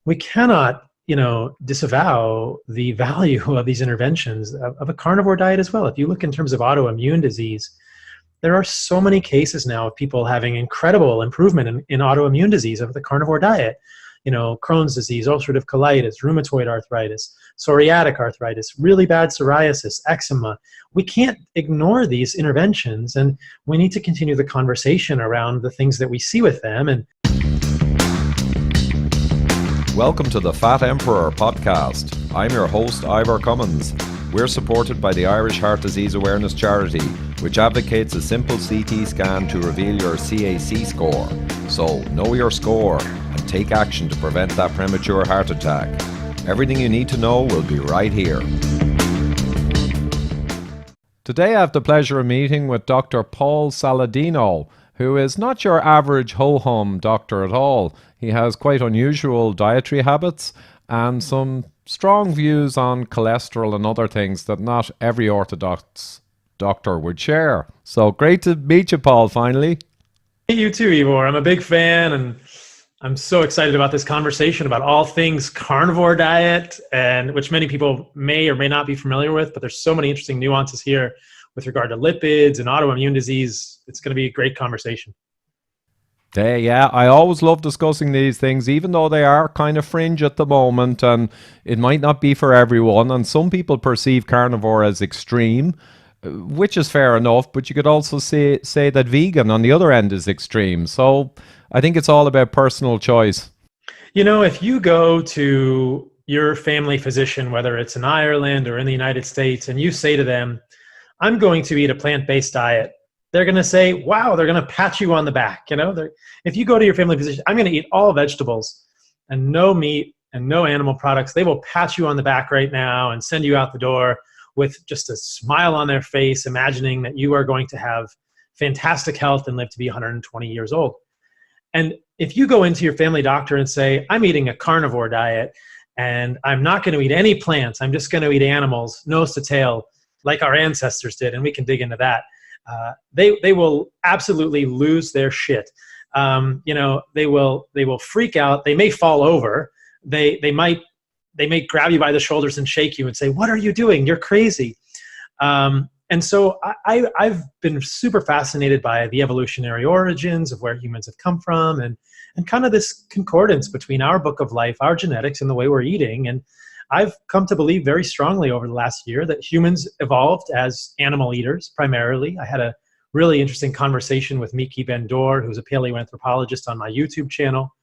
we cannot, disavow the value of these interventions of a carnivore diet as well. If you look in terms of autoimmune disease, there are so many cases now of people having incredible improvement in autoimmune disease of the carnivore diet. Crohn's disease, ulcerative colitis, rheumatoid arthritis, psoriatic arthritis, really bad psoriasis, eczema. We can't ignore these interventions, and we need to continue the conversation around the things that we see with them. And welcome to the Fat Emperor podcast. I'm your host, Ivor Cummins. We're supported by the Irish Heart Disease Awareness Charity, which advocates a simple CT scan to reveal your CAC score. So, know your score and take action to prevent that premature heart attack. Everything you need to know will be right here. Today I have the pleasure of meeting with Dr. Paul Saladino, who is not your average ho-hum doctor at all. He has quite unusual dietary habits and some strong views on cholesterol and other things that not every orthodox doctor would share. So great to meet you, Paul, finally. You too, Ivor. I'm a big fan, and I'm so excited about this conversation about all things carnivore diet, and which many people may or may not be familiar with, but there's so many interesting nuances here with regard to lipids and autoimmune disease. It's going to be a great conversation. Yeah, I always love discussing these things, even though they are kind of fringe at the moment, and it might not be for everyone. And some people perceive carnivore as extreme, which is fair enough, but you could also say that vegan on the other end is extreme. So I think it's all about personal choice. If you go to your family physician, whether it's in Ireland or in the United States, and you say to them, I'm going to eat a plant-based diet, they're going to say, wow, they're going to pat you on the back. If you go to your family physician, I'm going to eat all vegetables and no meat and no animal products, they will pat you on the back right now and send you out the door with just a smile on their face, imagining that you are going to have fantastic health and live to be 120 years old. And if you go into your family doctor and say, I'm eating a carnivore diet and I'm not going to eat any plants, I'm just going to eat animals, nose to tail, like our ancestors did, and we can dig into that, they will absolutely lose their shit. They will freak out. They may fall over. They may grab you by the shoulders and shake you and say, what are you doing? You're crazy. And so I've been super fascinated by the evolutionary origins of where humans have come from, and kind of this concordance between our book of life, our genetics, and the way we're eating. And I've come to believe very strongly over the last year that humans evolved as animal eaters primarily. I had a really interesting conversation with Miki Ben-Dor, who's a paleoanthropologist, on my YouTube channel.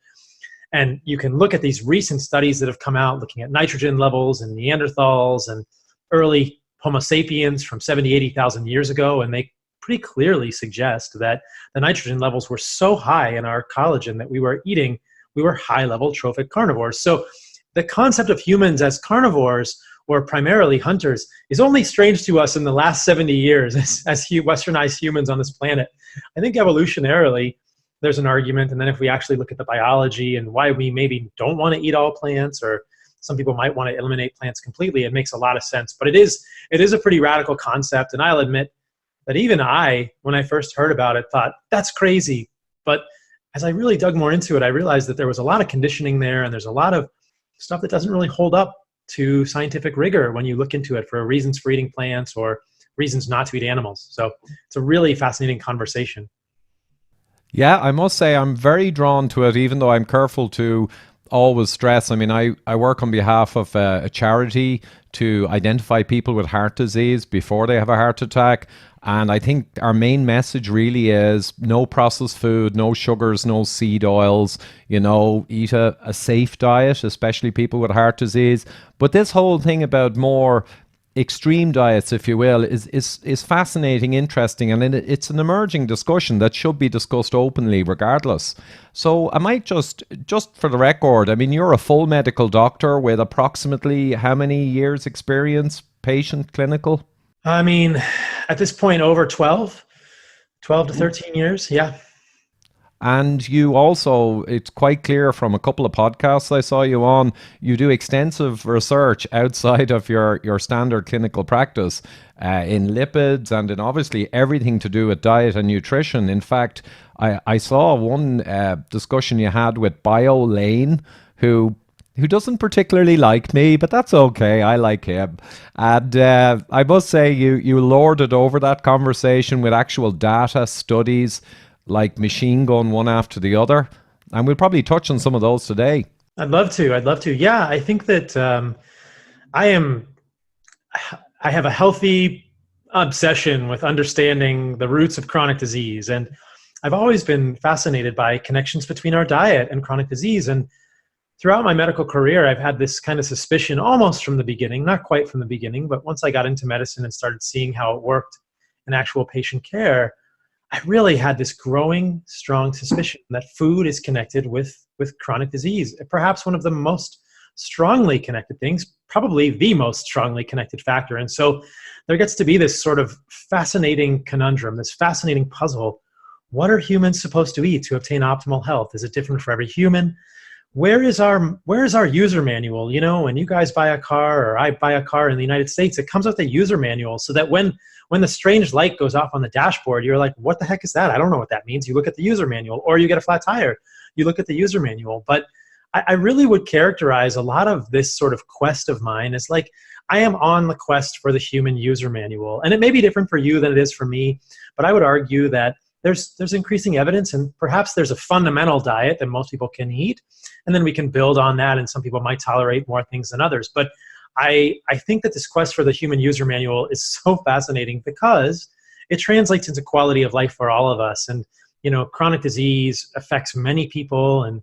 And you can look at these recent studies that have come out looking at nitrogen levels in Neanderthals and early Homo sapiens from 70, 80,000 years ago, and they pretty clearly suggest that the nitrogen levels were so high in our collagen that we were high-level trophic carnivores. So the concept of humans as carnivores, or primarily hunters, is only strange to us in the last 70 years as westernized humans on this planet. I think evolutionarily, there's an argument, and then if we actually look at the biology and why we maybe don't want to eat all plants, or some people might want to eliminate plants completely, it makes a lot of sense. But it is a pretty radical concept, and I'll admit that even I, when I first heard about it, thought, that's crazy. But as I really dug more into it, I realized that there was a lot of conditioning there, and there's a lot of stuff that doesn't really hold up to scientific rigor when you look into it for reasons for eating plants or reasons not to eat animals. So it's a really fascinating conversation. Yeah, I must say I'm very drawn to it, even though I'm careful to always stress. I mean, I work on behalf of a charity to identify people with heart disease before they have a heart attack. And I think our main message really is no processed food, no sugars, no seed oils, eat a safe diet, especially people with heart disease. But this whole thing about more extreme diets, if you will, is fascinating, interesting, and it's an emerging discussion that should be discussed openly regardless. So I might just for the record, I mean, you're a full medical doctor with approximately how many years experience, patient, clinical? I mean, at this point, over 12 to 13 years, yeah. And you also, it's quite clear from a couple of podcasts I saw you on, you do extensive research outside of your standard clinical practice in lipids and in obviously everything to do with diet and nutrition. In fact, I saw one discussion you had with BioLane, who who doesn't particularly like me, but that's okay. I like him. And I must say, you lorded over that conversation with actual data, studies, like machine gun one after the other. And we'll probably touch on some of those today. I'd love to. I'd love to. Yeah, I think that I am. I have a healthy obsession with understanding the roots of chronic disease, and I've always been fascinated by connections between our diet and chronic disease. And throughout my medical career, I've had this kind of suspicion almost from the beginning, not quite from the beginning, but once I got into medicine and started seeing how it worked in actual patient care, I really had this growing, strong suspicion that food is connected with chronic disease. Perhaps one of the most strongly connected things, probably the most strongly connected factor. And so there gets to be this sort of fascinating conundrum, this fascinating puzzle. What are humans supposed to eat to obtain optimal health? Is it different for every human? Where is our user manual? You know, when you guys buy a car or I buy a car in the United States, it comes with a user manual so that when the strange light goes off on the dashboard, you're like, what the heck is that? I don't know what that means. You look at the user manual, or you get a flat tire, you look at the user manual. But I really would characterize a lot of this sort of quest of mine as like, I am on the quest for the human user manual. And it may be different for you than it is for me, but I would argue that there's increasing evidence, and perhaps there's a fundamental diet that most people can eat, and then we can build on that, and some people might tolerate more things than others. But I think that this quest for the human user manual is so fascinating because it translates into quality of life for all of us. And, you know, chronic disease affects many people, and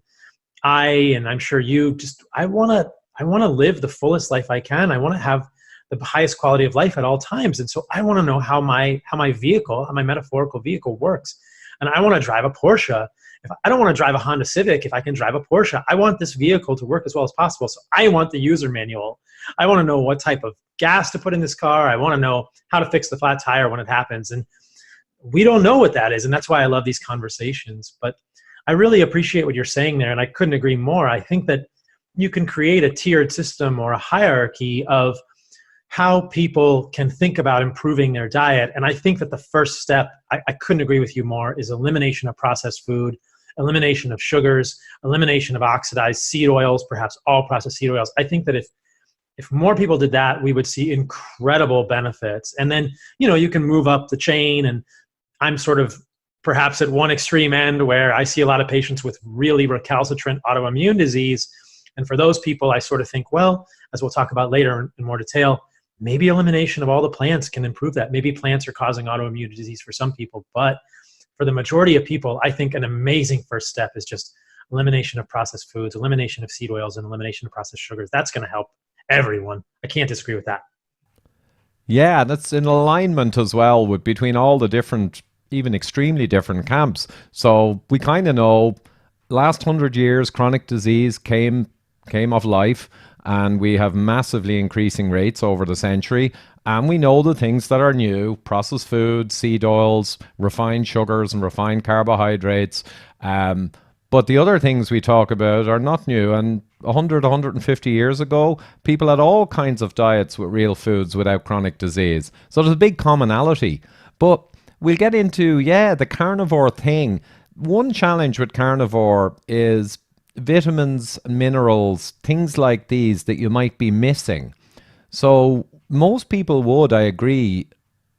I'm sure you I want to live the fullest life I can. I want to have the highest quality of life at all times. And so I want to know how my vehicle, how my metaphorical vehicle works. And I want to drive a Porsche. If I don't want to drive a Honda Civic, if I can drive a Porsche, I want this vehicle to work as well as possible. So I want the user manual. I want to know what type of gas to put in this car. I want to know how to fix the flat tire when it happens. And we don't know what that is. And that's why I love these conversations. But I really appreciate what you're saying there. And I couldn't agree more. I think that you can create a tiered system or a hierarchy of how people can think about improving their diet. And I think that the first step, I couldn't agree with you more, is elimination of processed food, elimination of sugars, elimination of oxidized seed oils, perhaps all processed seed oils. I think that if more people did that, we would see incredible benefits. And then, you know, you can move up the chain, and I'm sort of perhaps at one extreme end where I see a lot of patients with really recalcitrant autoimmune disease. And for those people, I sort of think, well, as we'll talk about later in more detail, maybe elimination of all the plants can improve that. Maybe plants are causing autoimmune disease for some people, but for the majority of people, I think an amazing first step is just elimination of processed foods, elimination of seed oils, and elimination of processed sugars. That's going to help everyone. I can't disagree with that. Yeah, that's in alignment as well with between all the different, even extremely different camps. So we kind of know last 100 years, chronic disease came of life, and we have massively increasing rates over the century. And we know the things that are new: processed foods, seed oils, refined sugars, and refined carbohydrates. But the other things we talk about are not new. And 100, 150 years ago, people had all kinds of diets with real foods without chronic disease. So there's a big commonality. But we'll get into, the carnivore thing. One challenge with carnivore is vitamins, minerals, things like these that you might be missing. So most people would, I agree,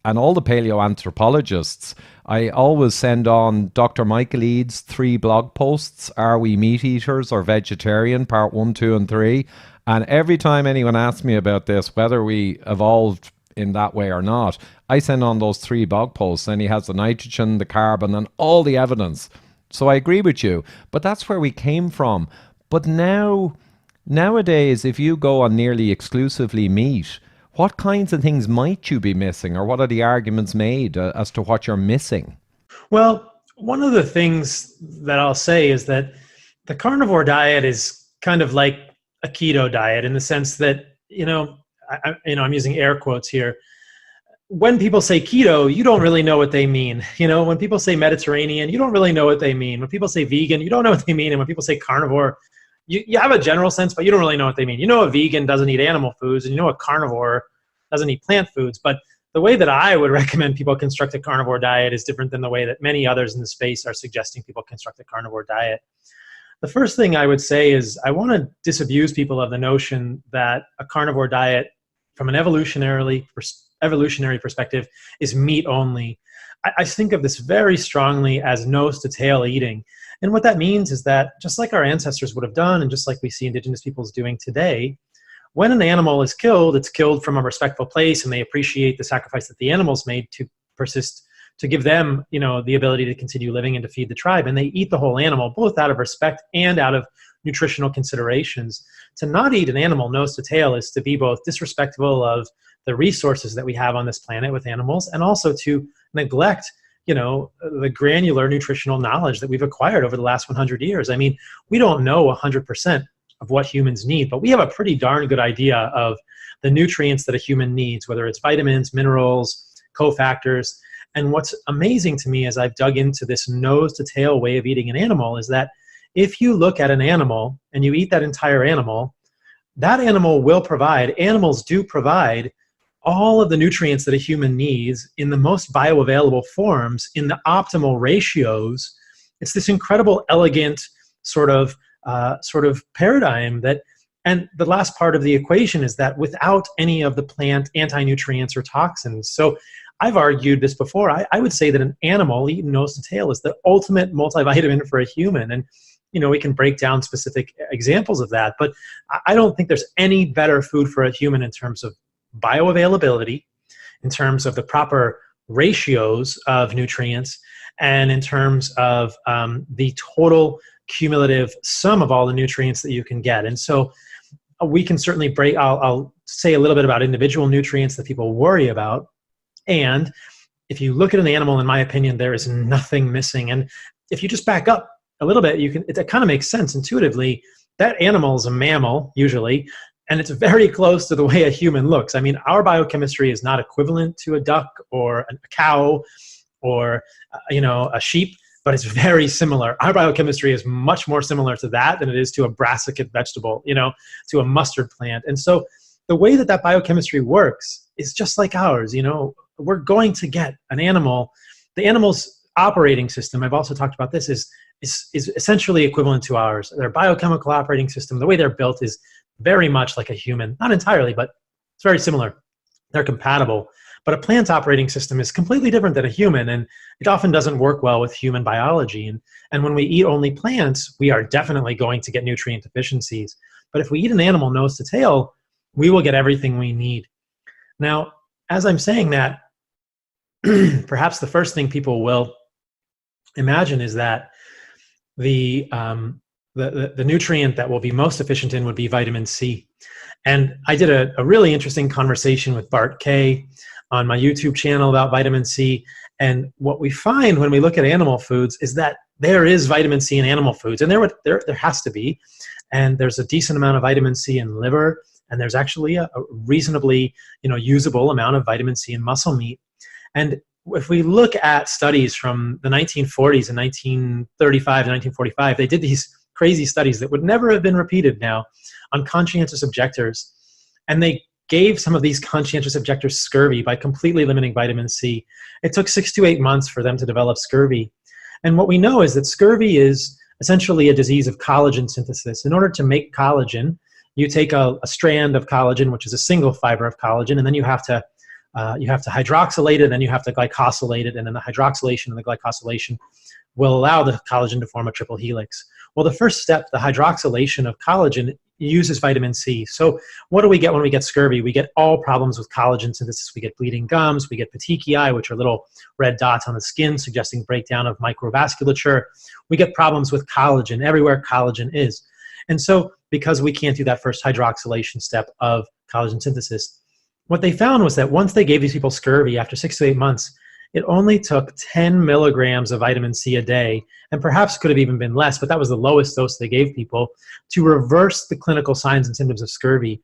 and all the paleoanthropologists, I always send on Dr. Michael Eads' 3 blog posts, Are We Meat Eaters or Vegetarian, part 1, 2, and 3. And every time anyone asks me about this, whether we evolved in that way or not, I send on those 3 blog posts, and he has the nitrogen, the carbon, and all the evidence. So I agree with you, but that's where we came from. But nowadays, if you go on nearly exclusively meat, what kinds of things might you be missing, or what are the arguments made as to what you're missing? Well, one of the things that I'll say is that the carnivore diet is kind of like a keto diet in the sense that, I'm using air quotes here. When people say keto, you don't really know what they mean. When people say Mediterranean, you don't really know what they mean. When people say vegan, you don't know what they mean. And when people say carnivore, you have a general sense, but you don't really know what they mean. You know a vegan doesn't eat animal foods, and you know a carnivore doesn't eat plant foods. But the way that I would recommend people construct a carnivore diet is different than the way that many others in the space are suggesting people construct a carnivore diet. the first thing I would say is I want to disabuse people of the notion that a carnivore diet from an evolutionary perspective is meat only. I think of this very strongly as nose to tail eating. And what that means is that just like our ancestors would have done, and just like we see indigenous peoples doing today, when an animal is killed, it's killed from a respectful place, and they appreciate the sacrifice that the animals made to persist, to give them, the ability to continue living and to feed the tribe. And they eat the whole animal, both out of respect and out of nutritional considerations. To not eat an animal nose to tail is to be both disrespectful of the resources that we have on this planet with animals, and also to neglect, the granular nutritional knowledge that we've acquired over the last 100 years. I mean, we don't know 100% of what humans need, but we have a pretty darn good idea of the nutrients that a human needs, whether it's vitamins, minerals, cofactors. And what's amazing to me as I've dug into this nose to tail way of eating an animal is that if you look at an animal and you eat that entire animal, that animal will provide, animals do provide all of the nutrients that a human needs in the most bioavailable forms, in the optimal ratios. It's this incredible, elegant sort of paradigm that, and the last part of the equation is that without any of the plant anti-nutrients or toxins. So I've argued this before. I would say that an animal eaten nose to tail is the ultimate multivitamin for a human. And we can break down specific examples of that, but I don't think there's any better food for a human in terms of bioavailability, in terms of the proper ratios of nutrients, and in terms of the total cumulative sum of all the nutrients that you can get. And so we can certainly break, I'll say a little bit about individual nutrients that people worry about. And if you look at an animal, in my opinion, there is nothing missing. And if you just back up a little bit, it kind of makes sense intuitively. That animal is a mammal, usually, and it's very close to the way a human looks. I mean, our biochemistry is not equivalent to a duck or a cow or, a sheep, but it's very similar. Our biochemistry is much more similar to that than it is to a brassicate vegetable, to a mustard plant. And so the way that biochemistry works is just like ours. We're going to get an animal. The animal's operating system, I've also talked about this, is essentially equivalent to ours. Their biochemical operating system, the way they're built, is very much like a human. Not entirely, but it's very similar. They're compatible. But a plant operating system is completely different than a human, and it often doesn't work well with human biology. And when we eat only plants, we are definitely going to get nutrient deficiencies. But if we eat an animal nose to tail, we will get everything we need. Now, as I'm saying that, perhaps the first thing people will imagine is that the nutrient that will be most efficient in would be vitamin C. And I did a really interesting conversation with Bart Kay on my YouTube channel about vitamin C. And what we find when we look at animal foods is that there is vitamin C in animal foods, and there has to be. And there's a decent amount of vitamin C in liver, and there's actually a reasonably usable amount of vitamin C in muscle meat. And if we look at studies from the 1940s and 1935 and 1945, they did these crazy studies that would never have been repeated now on conscientious objectors. And they gave some of these conscientious objectors scurvy by completely limiting vitamin C. It took 6 to 8 months for them to develop scurvy. And what we know is that scurvy is essentially a disease of collagen synthesis. In order to make collagen, you take a strand of collagen, which is a single fiber of collagen, and then you have to hydroxylate it, and then you have to glycosylate it, and then the hydroxylation and the glycosylation will allow the collagen to form a triple helix. Well, the first step, the hydroxylation of collagen, uses vitamin C. So what do we get when we get scurvy? We get all problems with collagen synthesis. We get bleeding gums, we get petechiae, which are little red dots on the skin suggesting breakdown of microvasculature. We get problems with collagen everywhere collagen is. And so because we can't do that first hydroxylation step of collagen synthesis, what they found was that once they gave these people scurvy after 6 to 8 months, it only took 10 milligrams of vitamin C a day, and perhaps could have even been less, but that was the lowest dose they gave people, to reverse the clinical signs and symptoms of scurvy.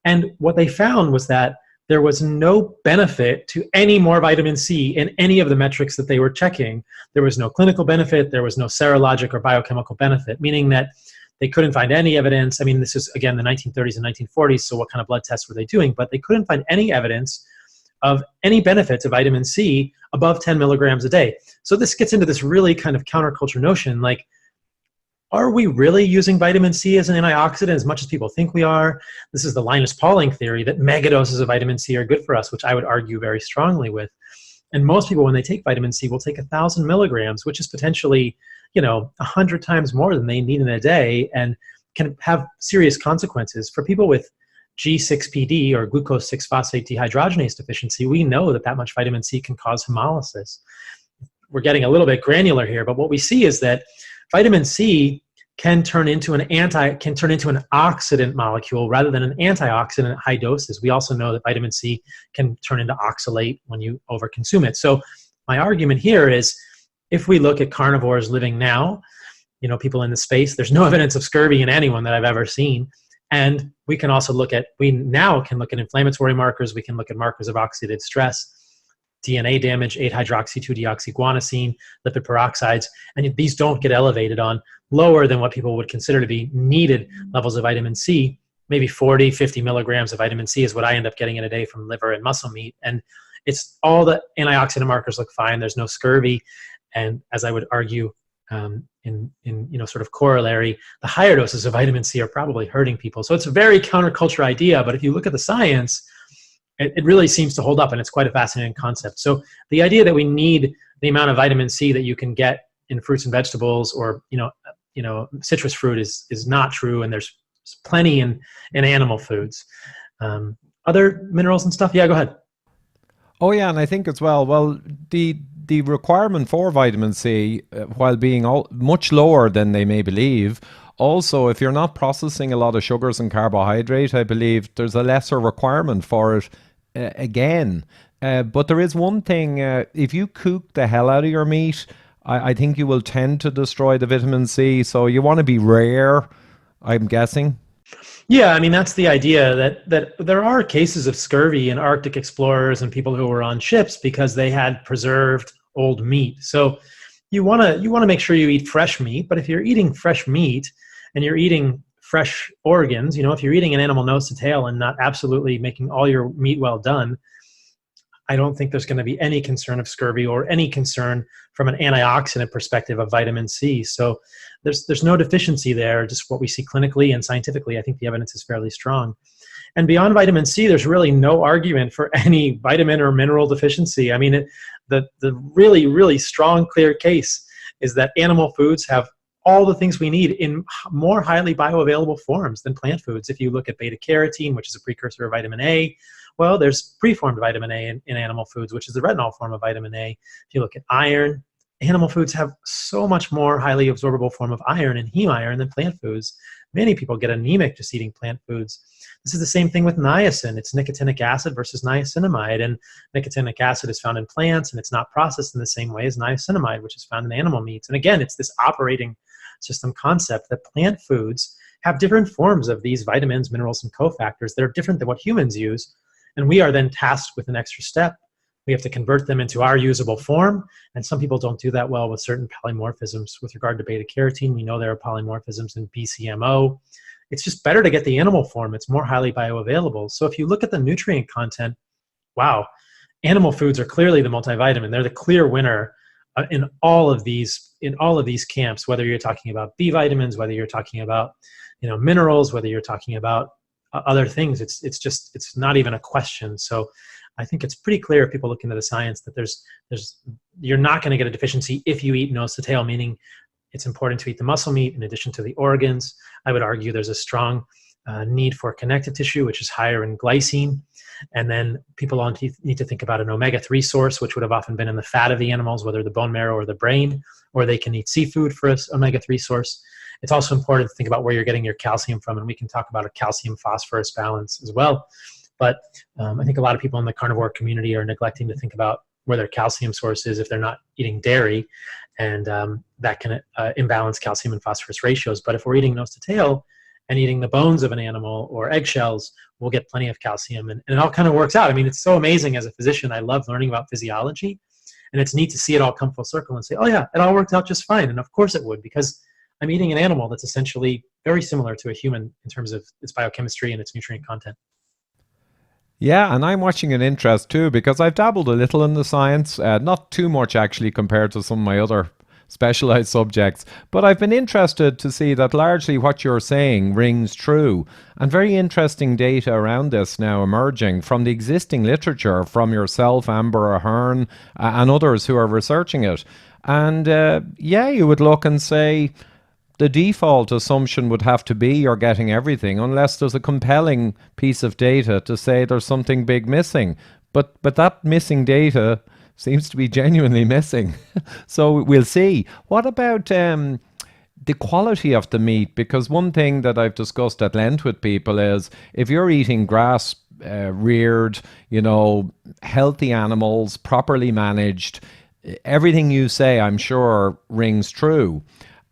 And what they found was that there was no benefit to any more vitamin C in any of the metrics that they were checking. There was no clinical benefit, there was no serologic or biochemical benefit, meaning that they couldn't find any evidence. I mean, this is, again, the 1930s and 1940s, so what kind of blood tests were they doing? But they couldn't find any evidence of any benefit to vitamin C above 10 milligrams a day. So this gets into this really kind of counterculture notion, like, are we really using vitamin C as an antioxidant as much as people think we are? This is the Linus Pauling theory that megadoses of vitamin C are good for us, which I would argue very strongly with. And most people, when they take vitamin C, will take 1,000 milligrams, which is potentially, 100 times more than they need in a day, and can have serious consequences. For people with G6PD or glucose 6-phosphate dehydrogenase deficiency, we know that much vitamin C can cause hemolysis. We're getting a little bit granular here, but what we see is that vitamin C can turn into an oxidant molecule rather than an antioxidant at high doses. We also know that vitamin C can turn into oxalate when you overconsume it. So my argument here is, if we look at carnivores living now, people in the space, there's no evidence of scurvy in anyone that I've ever seen. And we can also we now can look at inflammatory markers. We can look at markers of oxidative stress, DNA damage, 8-hydroxy-2-deoxyguanosine, lipid peroxides, and these don't get elevated on lower than what people would consider to be needed levels of vitamin C. Maybe 40, 50 milligrams of vitamin C is what I end up getting in a day from liver and muscle meat. And it's all the antioxidant markers look fine. There's no scurvy. And as I would argue, in sort of corollary, the higher doses of vitamin C are probably hurting people. So it's a very counterculture idea, but if you look at the science, it really seems to hold up, and it's quite a fascinating concept. So the idea that we need the amount of vitamin C that you can get in fruits and vegetables or citrus fruit is not true, and there's plenty in animal foods. Other minerals and stuff. Yeah, go ahead. Oh yeah, and I think as well. Well, the requirement for vitamin C, while being much lower than they may believe, also, if you're not processing a lot of sugars and carbohydrate, I believe there's a lesser requirement for it again. But there is one thing, if you cook the hell out of your meat, I think you will tend to destroy the vitamin C. So you want to be rare, I'm guessing. Yeah, I mean, that's the idea that there are cases of scurvy in Arctic explorers and people who were on ships because they had preserved old meat. So you want to make sure you eat fresh meat, but if you're eating fresh meat and you're eating fresh organs, if you're eating an animal nose to tail and not absolutely making all your meat well done, I don't think there's going to be any concern of scurvy or any concern from an antioxidant perspective of vitamin C. So there's no deficiency there, just what we see clinically and scientifically. I think the evidence is fairly strong. And beyond vitamin C, there's really no argument for any vitamin or mineral deficiency. I mean, the really, really strong, clear case is that animal foods have all the things we need in more highly bioavailable forms than plant foods. If you look at beta-carotene, which is a precursor of vitamin A, well, there's preformed vitamin A in animal foods, which is the retinol form of vitamin A. If you look at iron, animal foods have so much more highly absorbable form of iron and heme iron than plant foods. Many people get anemic just eating plant foods. This is the same thing with niacin. It's nicotinic acid versus niacinamide, and nicotinic acid is found in plants, and it's not processed in the same way as niacinamide, which is found in animal meats. And again, it's this operating system concept that plant foods have different forms of these vitamins, minerals, and cofactors that are different than what humans use. And we are then tasked with an extra step. We have to convert them into our usable form. And some people don't do that well with certain polymorphisms. With regard to beta-carotene, we know there are polymorphisms in BCMO. It's just better to get the animal form. It's more highly bioavailable. So if you look at the nutrient content, wow, animal foods are clearly the multivitamin. They're the clear winner in all of these camps, whether you're talking about B vitamins, whether you're talking about minerals, whether you're talking about other things. It's not even a question. So I think it's pretty clear if people look into the science that you're not going to get a deficiency if you eat nose to tail, meaning it's important to eat the muscle meat in addition to the organs. I would argue there's a strong need for connective tissue, which is higher in glycine. And then people need to think about an omega-3 source, which would have often been in the fat of the animals, whether the bone marrow or the brain, or they can eat seafood for an omega-3 source. It's also important to think about where you're getting your calcium from, and we can talk about a calcium-phosphorus balance as well. But I think a lot of people in the carnivore community are neglecting to think about where their calcium source is if they're not eating dairy, and that can imbalance calcium and phosphorus ratios. But if we're eating nose to tail and eating the bones of an animal or eggshells, we'll get plenty of calcium, and it all kind of works out. I mean, it's so amazing as a physician. I love learning about physiology, and it's neat to see it all come full circle and say, oh yeah, it all worked out just fine. And of course it would, because I'm eating an animal that's essentially very similar to a human in terms of its biochemistry and its nutrient content. Yeah, and I'm watching an interest too, because I've dabbled a little in the science, not too much actually compared to some of my other specialized subjects. But I've been interested to see that largely what you're saying rings true. And very interesting data around this now emerging from the existing literature from yourself, Amber Ahern, and others who are researching it. And you would look and say, the default assumption would have to be you're getting everything unless there's a compelling piece of data to say there's something big missing. But that missing data seems to be genuinely missing. So we'll see. What about the quality of the meat? Because one thing that I've discussed at length with people is if you're eating grass reared, healthy animals, properly managed, everything you say, I'm sure, rings true.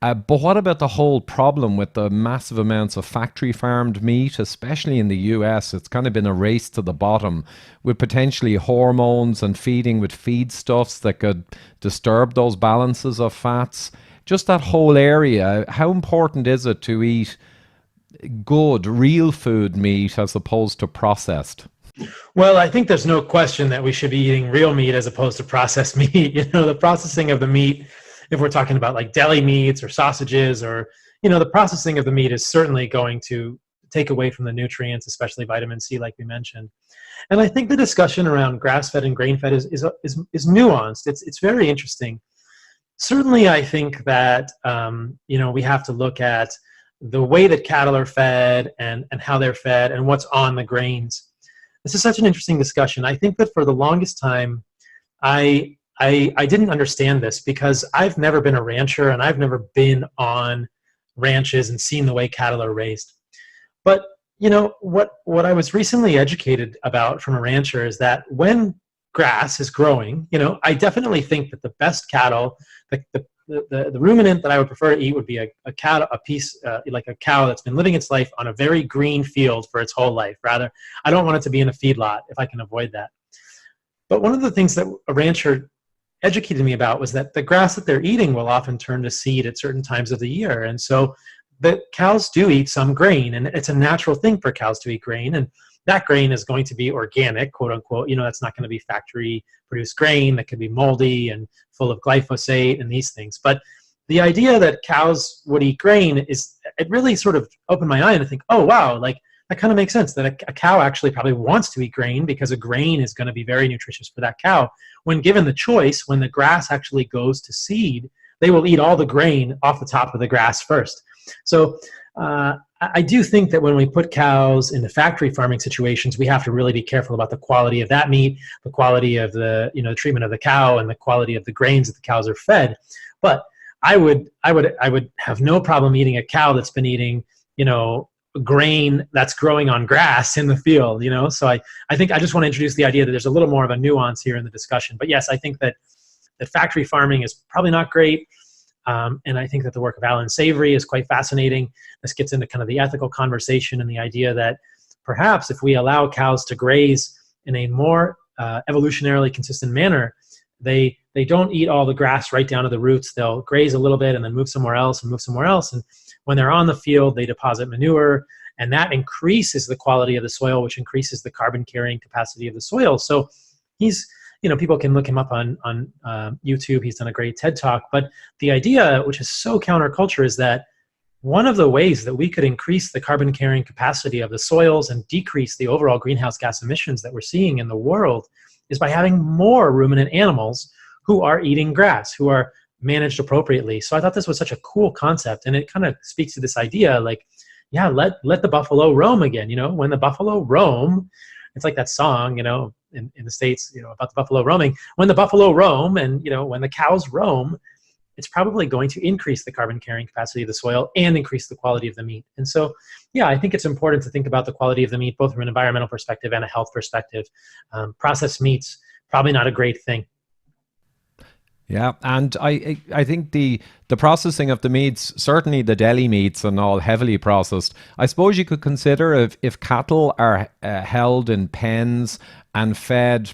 But what about the whole problem with the massive amounts of factory farmed meat, especially in the US? It's kind of been a race to the bottom with potentially hormones and feeding with feedstuffs that could disturb those balances of fats. Just that whole area. How important is it to eat good, real food meat as opposed to processed? Well, I think there's no question that we should be eating real meat as opposed to processed meat. The processing of the meat, if we're talking about like deli meats or sausages or, the processing of the meat is certainly going to take away from the nutrients, especially vitamin C, like we mentioned. And I think the discussion around grass-fed and grain-fed is nuanced. It's very interesting. Certainly, I think that, we have to look at the way that cattle are fed and how they're fed and what's on the grains. This is such an interesting discussion. I think that for the longest time, I didn't understand this because I've never been a rancher and I've never been on ranches and seen the way cattle are raised. But what I was recently educated about from a rancher is that when grass is growing, I definitely think that the best cattle, the ruminant that I would prefer to eat would be a cow that's been living its life on a very green field for its whole life. Rather, I don't want it to be in a feedlot if I can avoid that. But one of the things that a rancher educated me about was that the grass that they're eating will often turn to seed at certain times of the year. And so the cows do eat some grain, and it's a natural thing for cows to eat grain. And that grain is going to be organic, quote unquote. That's not going to be factory produced grain that could be moldy and full of glyphosate and these things. But the idea that cows would eat grain it really sort of opened my eye and I think, oh, wow, like that kind of makes sense that a cow actually probably wants to eat grain because a grain is going to be very nutritious for that cow. When given the choice, when the grass actually goes to seed, they will eat all the grain off the top of the grass first. So I do think that when we put cows into factory farming situations, we have to really be careful about the quality of that meat, the quality of the treatment of the cow, and the quality of the grains that the cows are fed. But I would have no problem eating a cow that's been eating grain that's growing on grass in the field. So I think I just want to introduce the idea that there's a little more of a nuance here in the discussion. But yes, I think that the factory farming is probably not great. And I think that the work of Alan Savory is quite fascinating. This gets into kind of the ethical conversation and the idea that perhaps if we allow cows to graze in a more evolutionarily consistent manner, they don't eat all the grass right down to the roots. They'll graze a little bit and then move somewhere else and move somewhere else. And when they're on the field, they deposit manure, and that increases the quality of the soil, which increases the carbon carrying capacity of the soil. So he's people can look him up on YouTube. He's done a great TED Talk. But the idea, which is so counterculture, is that one of the ways that we could increase the carbon carrying capacity of the soils and decrease the overall greenhouse gas emissions that we're seeing in the world is by having more ruminant animals who are eating grass, who are managed appropriately. So I thought this was such a cool concept, and it kind of speaks to this idea, like, yeah, let the buffalo roam again. When the buffalo roam, it's like that song, in the States, about the buffalo roaming. When the buffalo roam and, when the cows roam, it's probably going to increase the carbon carrying capacity of the soil and increase the quality of the meat. And so, yeah, I think it's important to think about the quality of the meat, both from an environmental perspective and a health perspective. Processed meats, probably not a great thing. Yeah, and I think the processing of the meats, certainly the deli meats and all heavily processed, I suppose you could consider if cattle are held in pens and fed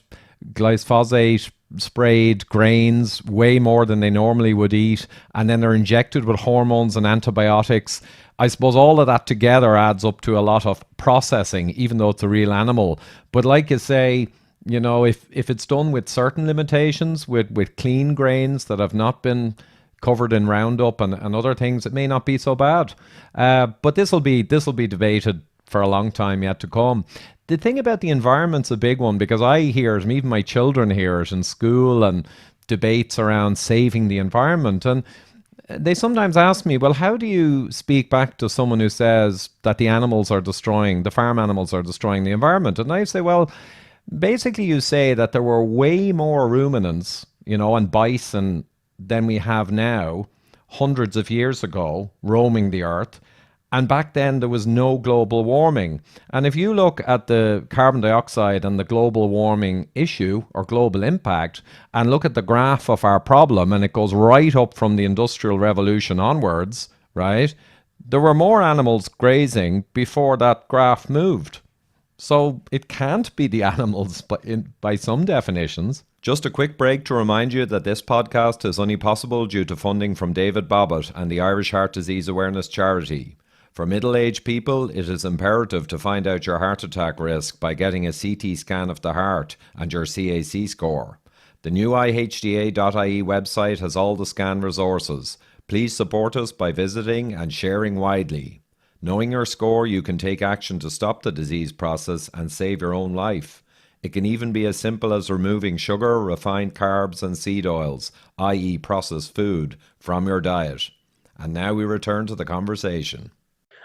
glyphosate sprayed grains way more than they normally would eat, and then they're injected with hormones and antibiotics. I suppose all of that together adds up to a lot of processing, even though it's a real animal. But like you say, if it's done with certain limitations, with clean grains that have not been covered in Roundup and other things, it may not be so bad. But this will be debated for a long time yet to come. The thing about the environment's a big one, because I hear it, and even my children hear it in school, and debates around saving the environment. And they sometimes ask me, well, how do you speak back to someone who says that the farm animals are destroying the environment? And I say, well, basically you say that there were way more ruminants, and bison than we have now, hundreds of years ago, roaming the earth. And back then there was no global warming. And if you look at the carbon dioxide and the global warming issue or global impact, and look at the graph of our problem, and it goes right up from the Industrial Revolution onwards, right? There were more animals grazing before that graph moved. So it can't be the animals by some definitions. Just a quick break to remind you that this podcast is only possible due to funding from David Bobbitt and the Irish Heart Disease Awareness Charity. For middle-aged people, it is imperative to find out your heart attack risk by getting a CT scan of the heart and your CAC score. The new ihda.ie website has all the scan resources. Please support us by visiting and sharing widely. Knowing your score, you can take action to stop the disease process and save your own life. It can even be as simple as removing sugar, refined carbs and seed oils, i.e. processed food, from your diet. And now we return to the conversation.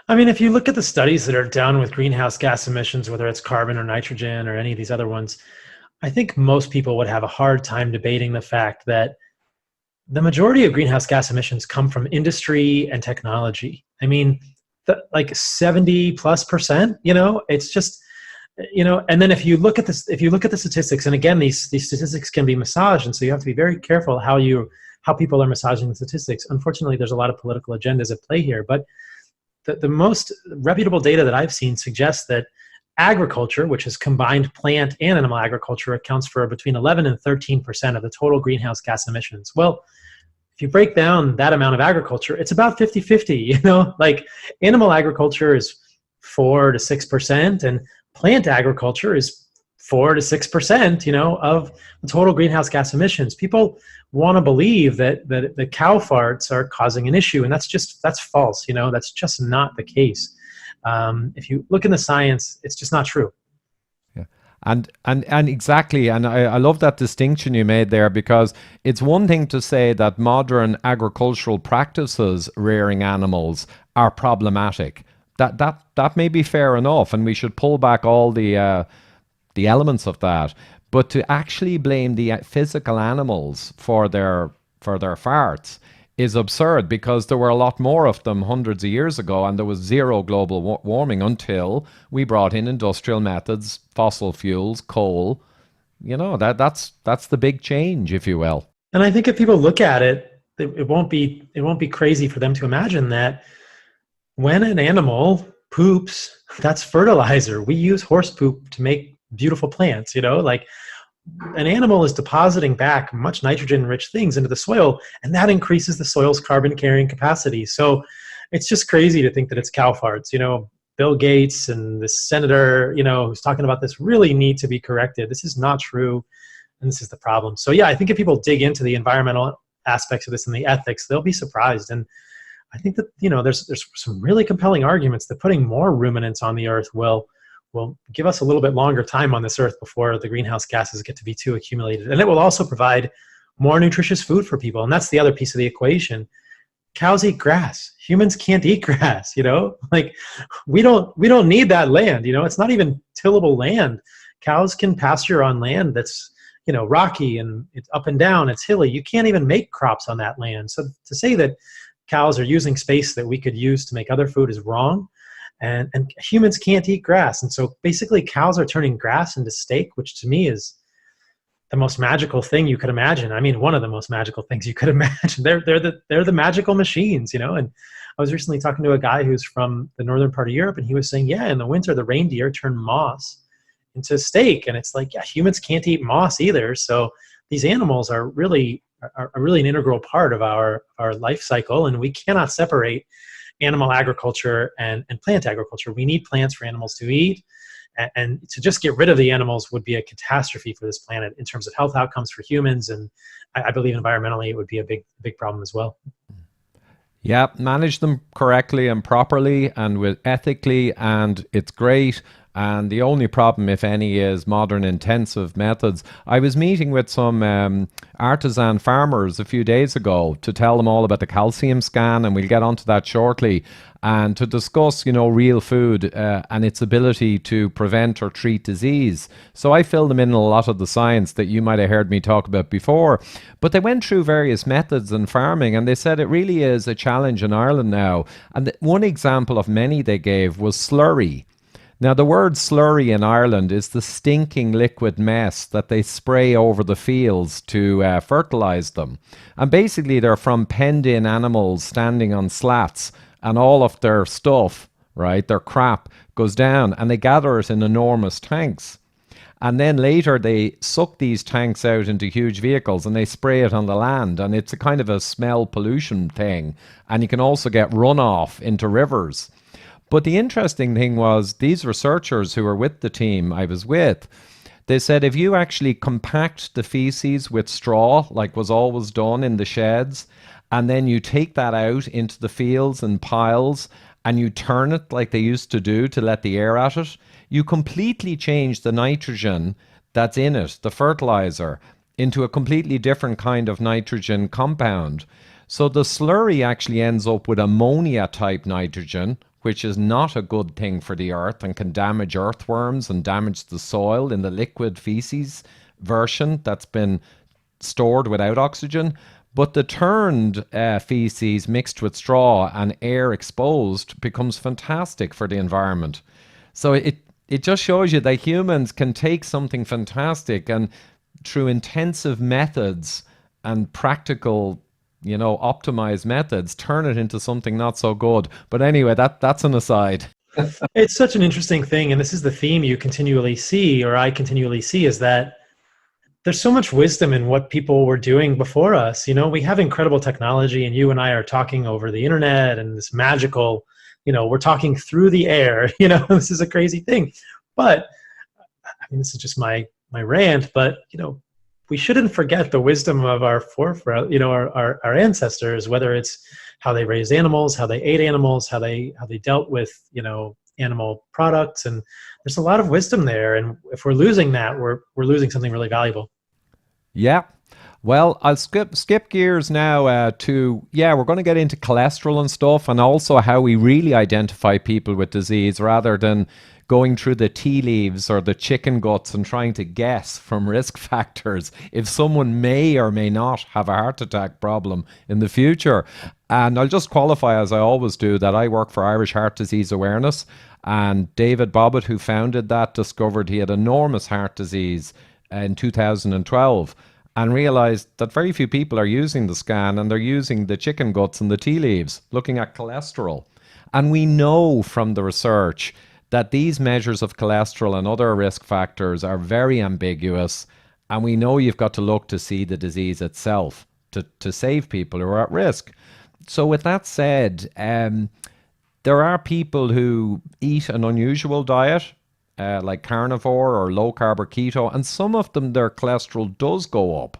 I mean, if you look at the studies that are done with greenhouse gas emissions, whether it's carbon or nitrogen or any of these other ones, I think most people would have a hard time debating the fact that the majority of greenhouse gas emissions come from industry and technology. I mean, like 70+%, it's just, and then if you look at this, if you look at the statistics, and again, these statistics can be massaged, and so you have to be very careful how people are massaging the statistics. Unfortunately, there's a lot of political agendas at play here, but the most reputable data that I've seen suggests that agriculture, which is combined plant and animal agriculture, accounts for between 11 and 13% of the total greenhouse gas emissions. Well, if you break down that amount of agriculture, it's about 50-50, like animal agriculture is 4 to 6%, and plant agriculture is 4 to 6%, of the total greenhouse gas emissions. People want to believe that the cow farts are causing an issue, and that's false. That's just not the case. If you look in the science, it's just not true. Yeah, and exactly, and I love that distinction you made there, because it's one thing to say that modern agricultural practices rearing animals are problematic. That may be fair enough, and we should pull back all the elements of that. But to actually blame the physical animals for their farts is absurd, because there were a lot more of them hundreds of years ago, and there was zero global warming until we brought in industrial methods, fossil fuels, coal. That's the big change, if you will. And I think if people look at it, it won't be crazy for them to imagine that when an animal poops, that's fertilizer. We use horse poop to make beautiful plants, like an animal is depositing back much nitrogen-rich things into the soil, and that increases the soil's carbon carrying capacity. So it's just crazy to think that it's cow farts. Bill Gates and the senator, who's talking about this really need to be corrected. This is not true, and this is the problem. So yeah, I think if people dig into the environmental aspects of this and the ethics, they'll be surprised. And I think that, there's some really compelling arguments that putting more ruminants on the earth will give us a little bit longer time on this earth before the greenhouse gases get to be too accumulated. And it will also provide more nutritious food for people. And that's the other piece of the equation. Cows eat grass. Humans can't eat grass, like we don't need that land. It's not even tillable land. Cows can pasture on land that's, rocky and it's up and down, it's hilly. You can't even make crops on that land. So to say that cows are using space that we could use to make other food is wrong. And humans can't eat grass. And so basically cows are turning grass into steak, which to me is the most magical thing you could imagine. I mean, one of the most magical things you could imagine. They're the magical machines, And I was recently talking to a guy who's from the northern part of Europe, and he was saying, yeah, in the winter, the reindeer turn moss into steak. And it's like, yeah, humans can't eat moss either. So these animals are really an integral part of our life cycle, and we cannot separate animal agriculture and plant agriculture. We need plants for animals to eat, And to just get rid of the animals would be a catastrophe for this planet in terms of health outcomes for humans. And I believe environmentally it would be a big problem as well. Yeah, manage them correctly and properly and with ethically, and it's great. And the only problem, if any, is modern intensive methods. I was meeting with some artisan farmers a few days ago to tell them all about the calcium scan, and we'll get onto that shortly, and to discuss, real food and its ability to prevent or treat disease. So I filled them in a lot of the science that you might have heard me talk about before. But they went through various methods in farming, and they said it really is a challenge in Ireland now. And one example of many they gave was slurry. Now, the word slurry in Ireland is the stinking liquid mess that they spray over the fields to fertilize them. And basically, they're from penned-in animals standing on slats, and all of their stuff, right, their crap, goes down, and they gather it in enormous tanks. And then later, they suck these tanks out into huge vehicles, and they spray it on the land, and it's a kind of a smell pollution thing. And you can also get runoff into rivers. But the interesting thing was these researchers who were with the team I was with, they said if you actually compact the feces with straw, like was always done in the sheds, and then you take that out into the fields and piles, and you turn it like they used to do to let the air at it, you completely change the nitrogen that's in it, the fertilizer, into a completely different kind of nitrogen compound. So the slurry actually ends up with ammonia type nitrogen, which is not a good thing for the earth and can damage earthworms and damage the soil in the liquid feces version that's been stored without oxygen. But the turned feces mixed with straw and air exposed becomes fantastic for the environment. So it just shows you that humans can take something fantastic and through intensive methods and practical optimized methods, turn it into something not so good. But anyway, that's an aside. It's such an interesting thing, and this is the theme you continually see, or I continually see, is that there's so much wisdom in what people were doing before us. We have incredible technology, and you and I are talking over the internet and this magical, we're talking through the air, this is a crazy thing. But I mean, this is just my rant, but we shouldn't forget the wisdom of our our ancestors, whether it's how they raised animals, how they ate animals, how they dealt with, animal products. And there's a lot of wisdom there. And if we're losing that, we're losing something really valuable. Yeah. Well, I'll skip gears now to, we're going to get into cholesterol and stuff, and also how we really identify people with disease rather than going through the tea leaves or the chicken guts and trying to guess from risk factors if someone may or may not have a heart attack problem in the future. And I'll just qualify, as I always do, that I work for Irish Heart Disease Awareness, and David Bobbitt, who founded that, discovered he had enormous heart disease in 2012 and realized that very few people are using the scan, and they're using the chicken guts and the tea leaves, looking at cholesterol. And we know from the research that these measures of cholesterol and other risk factors are very ambiguous, and we know you've got to look to see the disease itself to save people who are at risk. So with that said, there are people who eat an unusual diet, like carnivore or low carb or keto, and some of them, their cholesterol does go up.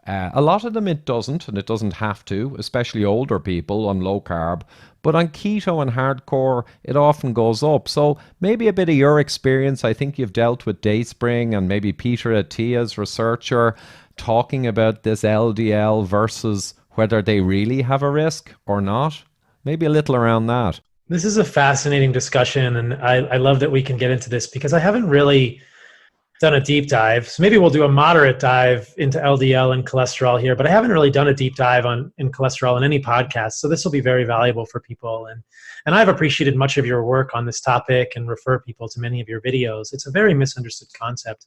A lot of them it doesn't, and it doesn't have to, especially older people on low carb. But on keto and hardcore, it often goes up. So maybe a bit of your experience. I think you've dealt with Dayspring and maybe Peter Attia's researcher talking about this LDL versus whether they really have a risk or not. Maybe a little around that. This is a fascinating discussion, and I love that we can get into this because I haven't really done a deep dive. So maybe we'll do a moderate dive into LDL and cholesterol here, but I haven't really done a deep dive in cholesterol in any podcast. So this will be very valuable for people. And I've appreciated much of your work on this topic and refer people to many of your videos. It's a very misunderstood concept.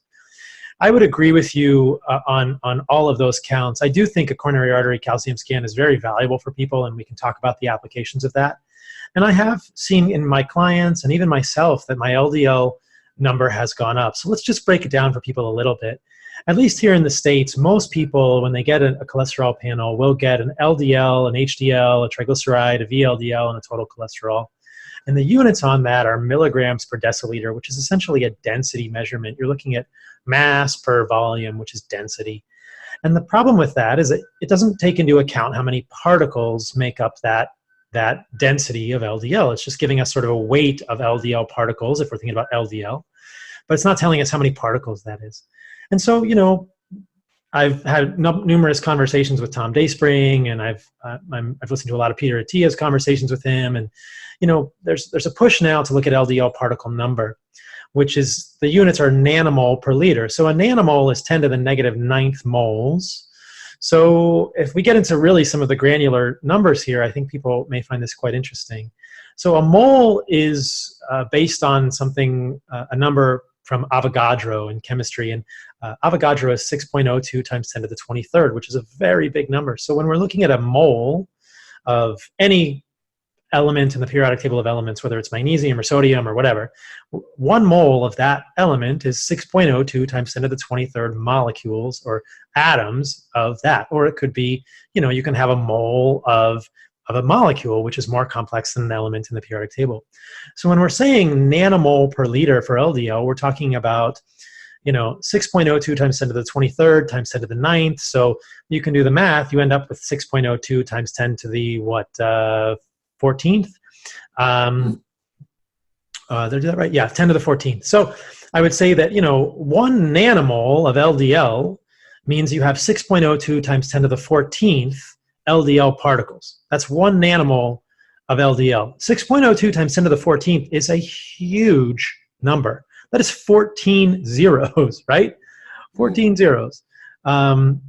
I would agree with you on all of those counts. I do think a coronary artery calcium scan is very valuable for people, and we can talk about the applications of that. And I have seen in my clients and even myself that my LDL number has gone up. So let's just break it down for people a little bit. At least here in the States, most people, when they get a cholesterol panel, will get an LDL, an HDL, a triglyceride, a VLDL, and a total cholesterol. And the units on that are milligrams per deciliter, which is essentially a density measurement. You're looking at mass per volume, which is density. And the problem with that is that it doesn't take into account how many particles make up that density of LDL. It's just giving us sort of a weight of LDL particles if we're thinking about LDL, but it's not telling us how many particles that is. And so, you know, I've had numerous conversations with Tom Dayspring, and I've listened to a lot of Peter Attia's conversations with him, and you know, there's a push now to look at LDL particle number, which is the units are nanomole per liter. So a nanomole is 10 to the negative 9th moles. So if we get into really some of the granular numbers here, I think people may find this quite interesting. So a mole is based on something, a number from Avogadro in chemistry, and Avogadro is 6.02 times 10 to the 23rd, which is a very big number. So when we're looking at a mole of any element in the periodic table of elements, whether it's magnesium or sodium or whatever, 1 mole of that element is 6.02 times 10 to the 23rd molecules or atoms of that. Or it could be, you know, you can have a mole of a molecule, which is more complex than an element in the periodic table. So when we're saying nanomole per liter for LDL, we're talking about, you know, 6.02 times 10 to the 23rd times 10 to the 9th. So you can do the math. You end up with 6.02 times 10 to the, what, 14th? Did I do that right? Yeah, 10 to the 14th. So I would say that, you know, 1 nanomole of LDL means you have 6.02 times 10 to the 14th LDL particles. That's 1 nanomole of LDL. 6.02 times 10 to the 14th is a huge number. That is 14 zeros, right? 14 zeros. And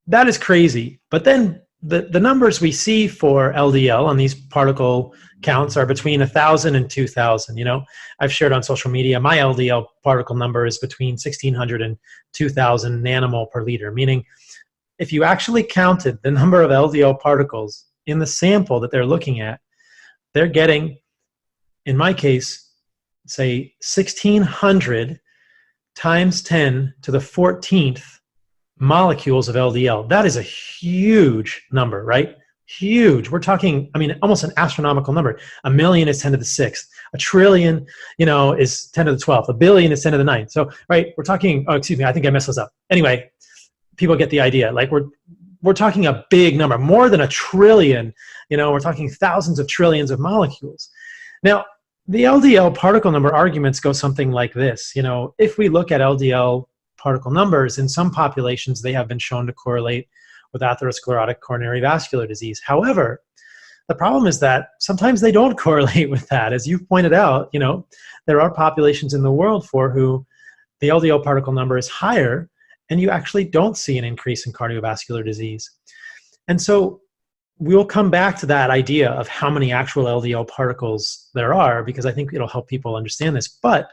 that is crazy. But then the numbers we see for LDL on these particle counts are between 1,000 and 2,000. You know, I've shared on social media, my LDL particle number is between 1,600 and 2,000 nanomole per liter, meaning if you actually counted the number of LDL particles in the sample that they're looking at, they're getting, in my case, say 1,600 times 10 to the 14th molecules of LDL. That is a huge number, right? Huge. We're talking, I mean, almost an astronomical number. 1 million is 10 to the 6th. A trillion, you know, is 10 to the 12th. A billion is 10 to the 9th. So, right, we're talking, oh, excuse me, I think I messed this up. Anyway, people get the idea. Like we're talking a big number, more than a trillion, you know, we're talking thousands of trillions of molecules. Now, the LDL particle number arguments go something like this. You know, if we look at LDL particle numbers, in some populations, they have been shown to correlate with atherosclerotic coronary vascular disease. However, the problem is that sometimes they don't correlate with that. As you've pointed out, you know, there are populations in the world for who the LDL particle number is higher, and you actually don't see an increase in cardiovascular disease. And so we'll come back to that idea of how many actual LDL particles there are, because I think it'll help people understand this. But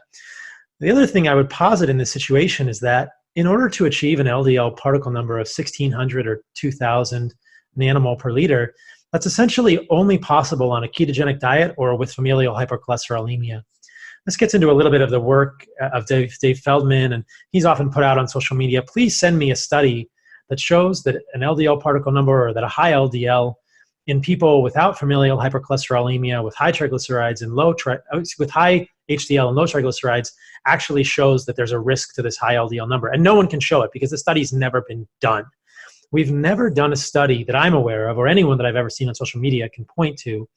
the other thing I would posit in this situation is that in order to achieve an LDL particle number of 1,600 or 2,000 nanomole per liter, that's essentially only possible on a ketogenic diet or with familial hypercholesterolemia. This gets into a little bit of the work of Dave Feldman, and he's often put out on social media. Please send me a study that shows that an LDL particle number, or that a high LDL in people without familial hypercholesterolemia, with high triglycerides and with high HDL and low triglycerides, actually shows that there's a risk to this high LDL number. And no one can show it because the study's never been done. We've never done a study that I'm aware of, or anyone that I've ever seen on social media can point to,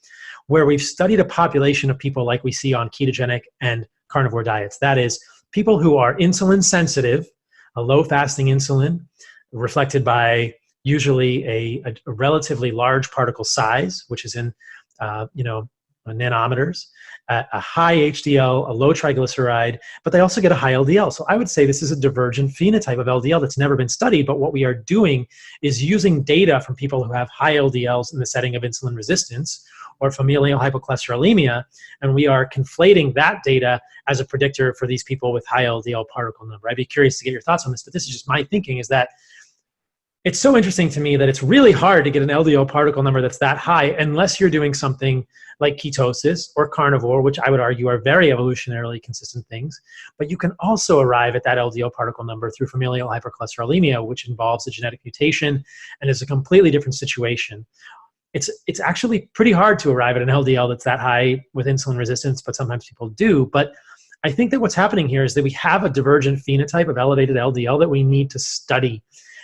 where we've studied a population of people like we see on ketogenic and carnivore diets. That is, people who are insulin sensitive, a low fasting insulin, reflected by usually a relatively large particle size, which is in nanometers, a high HDL, a low triglyceride, but they also get a high LDL. So I would say this is a divergent phenotype of LDL that's never been studied, but what we are doing is using data from people who have high LDLs in the setting of insulin resistance or familial hypercholesterolemia, and we are conflating that data as a predictor for these people with high LDL particle number. I'd be curious to get your thoughts on this, but this is just my thinking, is that it's so interesting to me that it's really hard to get an LDL particle number that's that high unless you're doing something like ketosis or carnivore, which I would argue are very evolutionarily consistent things. But you can also arrive at that LDL particle number through familial hypercholesterolemia, which involves a genetic mutation and is a completely different situation. it's actually pretty hard to arrive at an LDL that's that high with insulin resistance, but sometimes people do. But I think that what's happening here is that we have a divergent phenotype of elevated LDL that we need to study.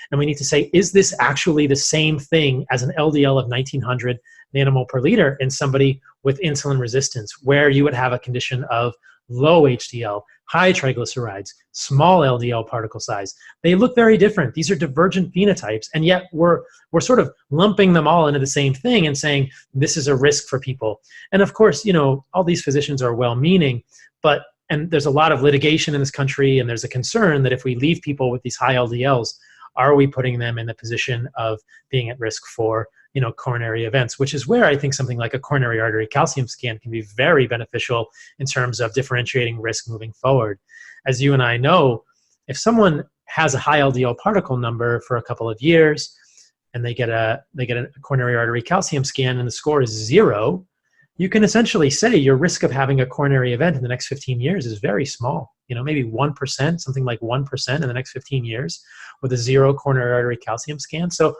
And we need to say, is this actually the same thing as an LDL of 1900 nanomole per liter in somebody with insulin resistance, where you would have a condition of low HDL, high triglycerides, small LDL particle size? They look very different. These are divergent phenotypes, and yet we're sort of lumping them all into the same thing and saying this is a risk for people. And of course, all these physicians are well-meaning, and there's a lot of litigation in this country, and there's a concern that if we leave people with these high LDLs, are we putting them in the position of being at risk for coronary events, which is where I think something like a coronary artery calcium scan can be very beneficial in terms of differentiating risk moving forward. As you and I know, if someone has a high LDL particle number for a couple of years and they get a coronary artery calcium scan and the score is 0, you can essentially say your risk of having a coronary event in the next 15 years is very small. Maybe 1%, something like 1% in the next 15 years with a 0 coronary artery calcium scan. So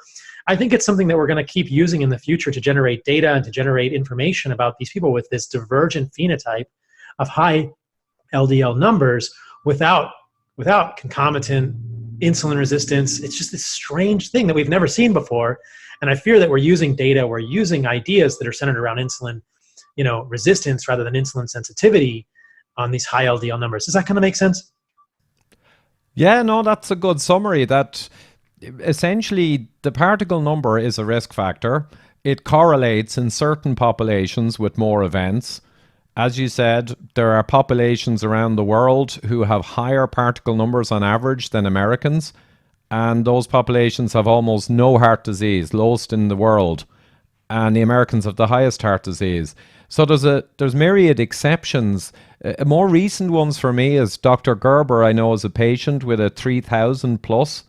I think it's something that we're going to keep using in the future to generate data and to generate information about these people with this divergent phenotype of high LDL numbers without concomitant insulin resistance. It's just this strange thing that we've never seen before. And I fear that we're using data, we're using ideas that are centered around insulin resistance rather than insulin sensitivity on these high LDL numbers. Does that kind of make sense? Yeah, no, that's a good summary. That essentially the particle number is a risk factor. It correlates in certain populations with more events. As you said, there are populations around the world who have higher particle numbers on average than Americans, and those populations have almost no heart disease, lowest in the world, and the Americans have the highest heart disease. So there's myriad exceptions. More recent ones for me is Dr. Gerber, I know, is a patient with a 3,000 plus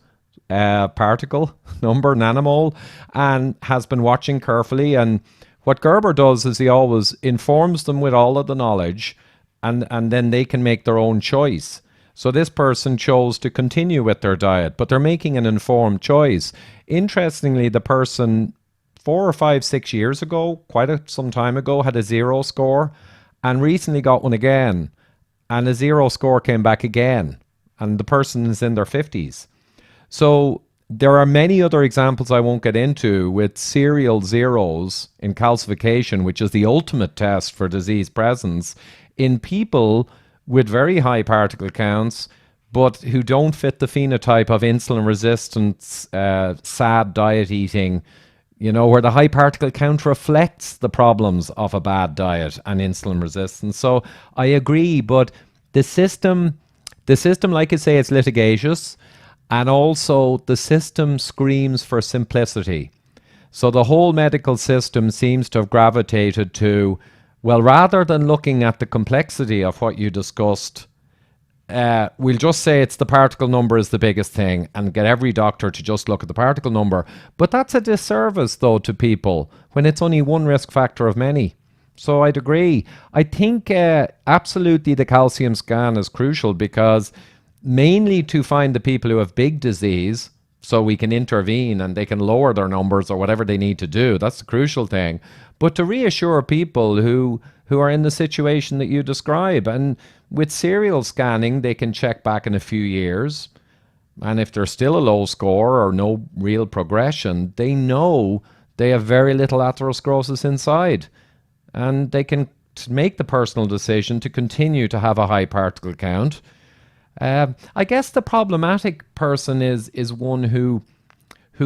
particle number, nanomole, and has been watching carefully. And what Gerber does is he always informs them with all of the knowledge, and then they can make their own choice. So this person chose to continue with their diet, but they're making an informed choice. Interestingly, the person 4 or 5, 6 years ago, some time ago, had a 0 score and recently got one again. And a 0 score came back again. And the person is in their 50s. So there are many other examples I won't get into with serial zeros in calcification, which is the ultimate test for disease presence, in people with very high particle counts, but who don't fit the phenotype of insulin resistance, sad diet eating, where the high particle count reflects the problems of a bad diet and insulin resistance. So I agree, but the system, like I say, it's litigious, and also the system screams for simplicity. So the whole medical system seems to have gravitated to, well, rather than looking at the complexity of what you discussed, we'll just say it's the particle number is the biggest thing and get every doctor to just look at the particle number. But that's a disservice, though, to people when it's only one risk factor of many. So I'd agree. I think absolutely the calcium scan is crucial, because mainly to find the people who have big disease so we can intervene and they can lower their numbers or whatever they need to do. That's the crucial thing. But to reassure people who are in the situation that you describe. And with serial scanning, they can check back in a few years. And if there's still a low score or no real progression, they know they have very little atherosclerosis inside. And they can make the personal decision to continue to have a high particle count. I guess the problematic person is one who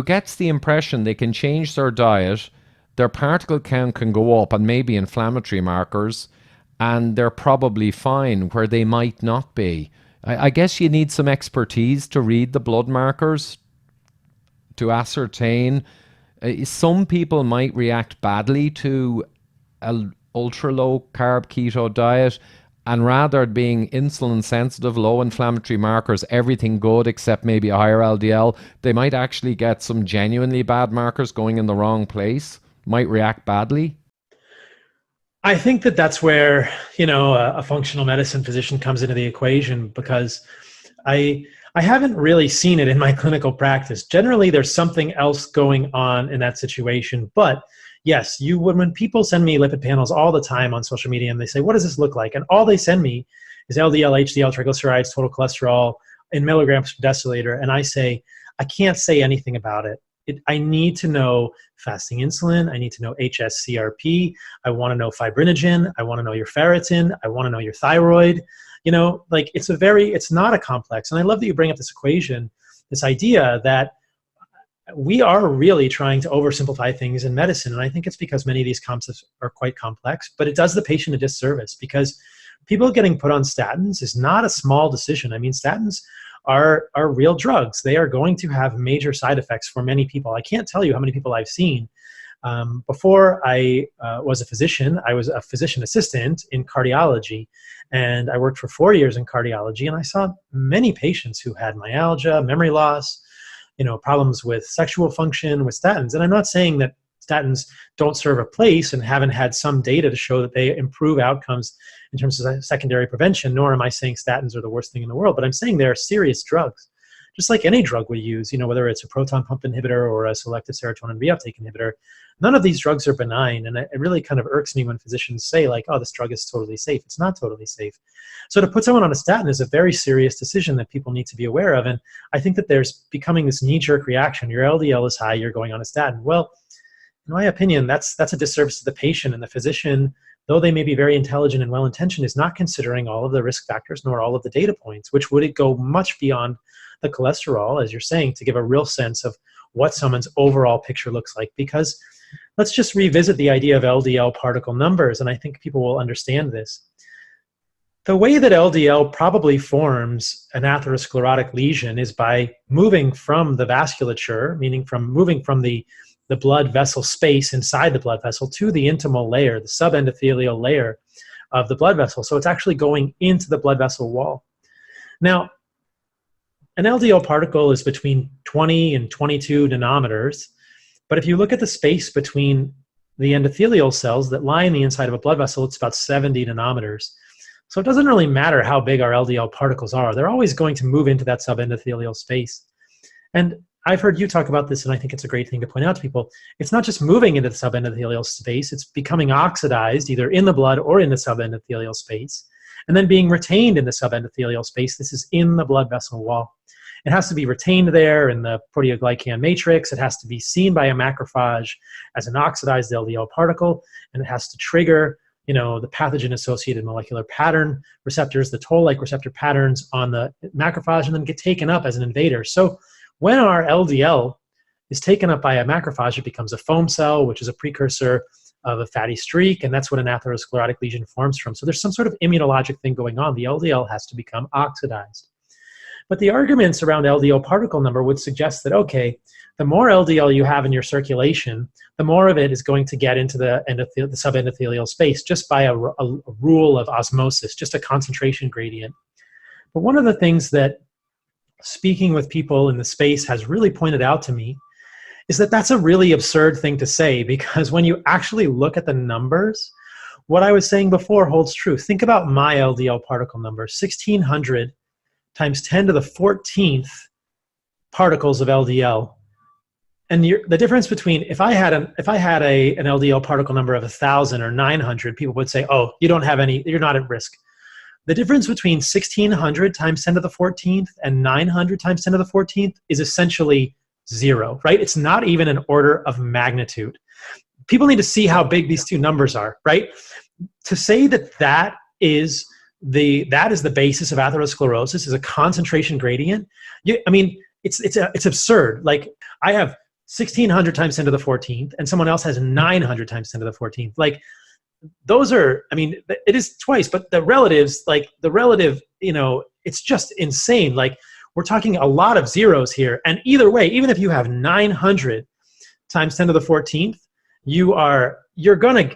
gets the impression they can change their diet, their particle count can go up and maybe inflammatory markers, and they're probably fine where they might not be. I guess you need some expertise to read the blood markers to ascertain. Some people might react badly to an ultra low carb keto diet, and rather being insulin sensitive, low inflammatory markers, everything good except maybe a higher LDL, they might actually get some genuinely bad markers going in the wrong place, might react badly. I think that that's where, a functional medicine physician comes into the equation, because I haven't really seen it in my clinical practice. Generally, there's something else going on in that situation, but yes, you would, when people send me lipid panels all the time on social media and they say, what does this look like? And all they send me is LDL, HDL, triglycerides, total cholesterol in milligrams per deciliter. And I say, I can't say anything about it. I need to know fasting insulin. I need to know HSCRP. I want to know fibrinogen. I want to know your ferritin. I want to know your thyroid. Like it's not a complex. And I love that you bring up this equation, this idea that we are really trying to oversimplify things in medicine. And I think it's because many of these concepts are quite complex, but it does the patient a disservice, because people getting put on statins is not a small decision. I mean, statins are real drugs. They are going to have major side effects for many people. I can't tell you how many people I've seen. Before I was a physician, I was a physician assistant in cardiology, and I worked for 4 years in cardiology, and I saw many patients who had myalgia, memory loss, problems with sexual function with statins. And I'm not saying that statins don't serve a place and haven't had some data to show that they improve outcomes in terms of secondary prevention, nor am I saying statins are the worst thing in the world, but I'm saying they're serious drugs. Just like any drug we use, whether it's a proton pump inhibitor or a selective serotonin reuptake inhibitor, none of these drugs are benign. And it really kind of irks me when physicians say like, oh, this drug is totally safe. It's not totally safe. So to put someone on a statin is a very serious decision that people need to be aware of. And I think that there's becoming this knee-jerk reaction. Your LDL is high, you're going on a statin. Well, in my opinion, that's a disservice to the patient, and the physician, though they may be very intelligent and well-intentioned, is not considering all of the risk factors nor all of the data points, which would go much beyond the cholesterol, as you're saying, to give a real sense of what someone's overall picture looks like. Because let's just revisit the idea of LDL particle numbers, and I think people will understand this. The way that LDL probably forms an atherosclerotic lesion is by moving from the vasculature, meaning from moving from the blood vessel space inside the blood vessel to the intimal layer, the subendothelial layer of the blood vessel. So it's actually going into the blood vessel wall. Now, an LDL particle is between 20 and 22 nanometers, but if you look at the space between the endothelial cells that lie in the inside of a blood vessel, it's about 70 nanometers. So it doesn't really matter how big our LDL particles are. They're always going to move into that subendothelial space. And I've heard you talk about this, and I think it's a great thing to point out to people. It's not just moving into the subendothelial space, it's becoming oxidized either in the blood or in the subendothelial space, and then being retained in the subendothelial space. This is in the blood vessel wall. It has to be retained there in the proteoglycan matrix. It has to be seen by a macrophage as an oxidized LDL particle, and it has to trigger the pathogen-associated molecular pattern receptors, the toll-like receptor patterns on the macrophage, and then get taken up as an invader. So when our LDL is taken up by a macrophage, it becomes a foam cell, which is a precursor of a fatty streak, and that's what an atherosclerotic lesion forms from. So there's some sort of immunologic thing going on. The LDL has to become oxidized. But the arguments around LDL particle number would suggest that, okay, the more LDL you have in your circulation, the more of it is going to get into the subendothelial space just by a rule of osmosis, just a concentration gradient. But one of the things that speaking with people in the space has really pointed out to me is that that's a really absurd thing to say, because when you actually look at the numbers, what I was saying before holds true. Think about my LDL particle number, 1600 times 10 to the 14th particles of LDL. And the difference between, if I had an LDL particle number of 1,000 or 900, people would say, oh, you don't have any, you're not at risk. The difference between 1600 times 10 to the 14th and 900 times 10 to the 14th is essentially zero, right? It's not even an order of magnitude. People need to see how big these two numbers are, right? To say that that is the basis of atherosclerosis, is a concentration gradient. It's absurd. Like, I have 1600 times 10 to the 14th, and someone else has 900 times 10 to the 14th. Like, those are, it is twice, but the relatives, it's just insane. Like, we're talking a lot of zeros here. And either way, even if you have 900 times 10 to the 14th,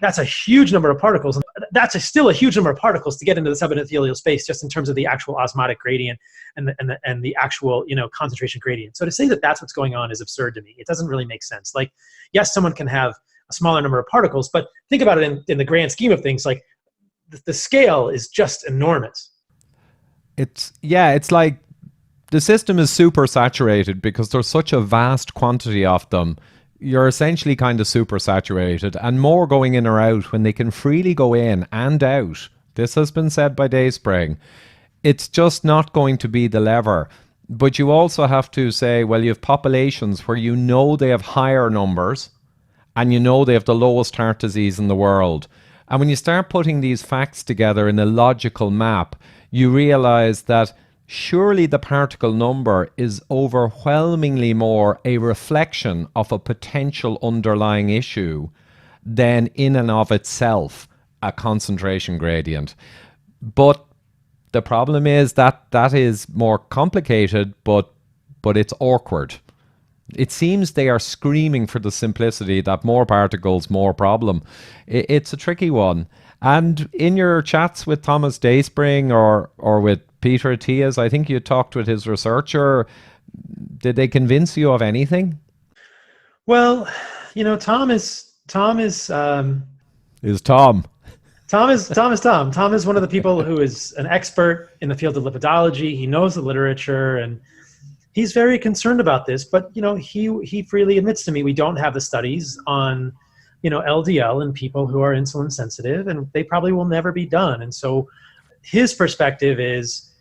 that's a huge number of particles. That's still a huge number of particles to get into the subendothelial space, just in terms of the actual osmotic gradient and the actual, concentration gradient. So to say that that's what's going on is absurd to me. It doesn't really make sense. Like, yes, someone can have a smaller number of particles, but think about it in the grand scheme of things. Like, the scale is just enormous. It's like the system is super saturated because there's such a vast quantity of them. you're essentially kind of super saturated, and more going in or out when they can freely go in and out. This has been said by Dayspring. It's just not going to be the lever. But you also have to say, well, you have populations where you know they have higher numbers and you know they have the lowest heart disease in the world. And when you start putting these facts together in a logical map, you realize that surely the particle number is overwhelmingly more a reflection of a potential underlying issue than in and of itself a concentration gradient. But the problem is that that is more complicated, but it's awkward. It seems they are screaming for the simplicity that more particles, more problem. It's a tricky one. And in your chats with Thomas Dayspring or with Peter Attias, I think you talked with his researcher. Did they convince you of anything? Well, Tom is Tom. Tom is one of the people who is an expert in the field of lipidology. He knows the literature, and he's very concerned about this. But he freely admits to me we don't have the studies on LDL in people who are insulin sensitive, and they probably will never be done. And so his perspective is,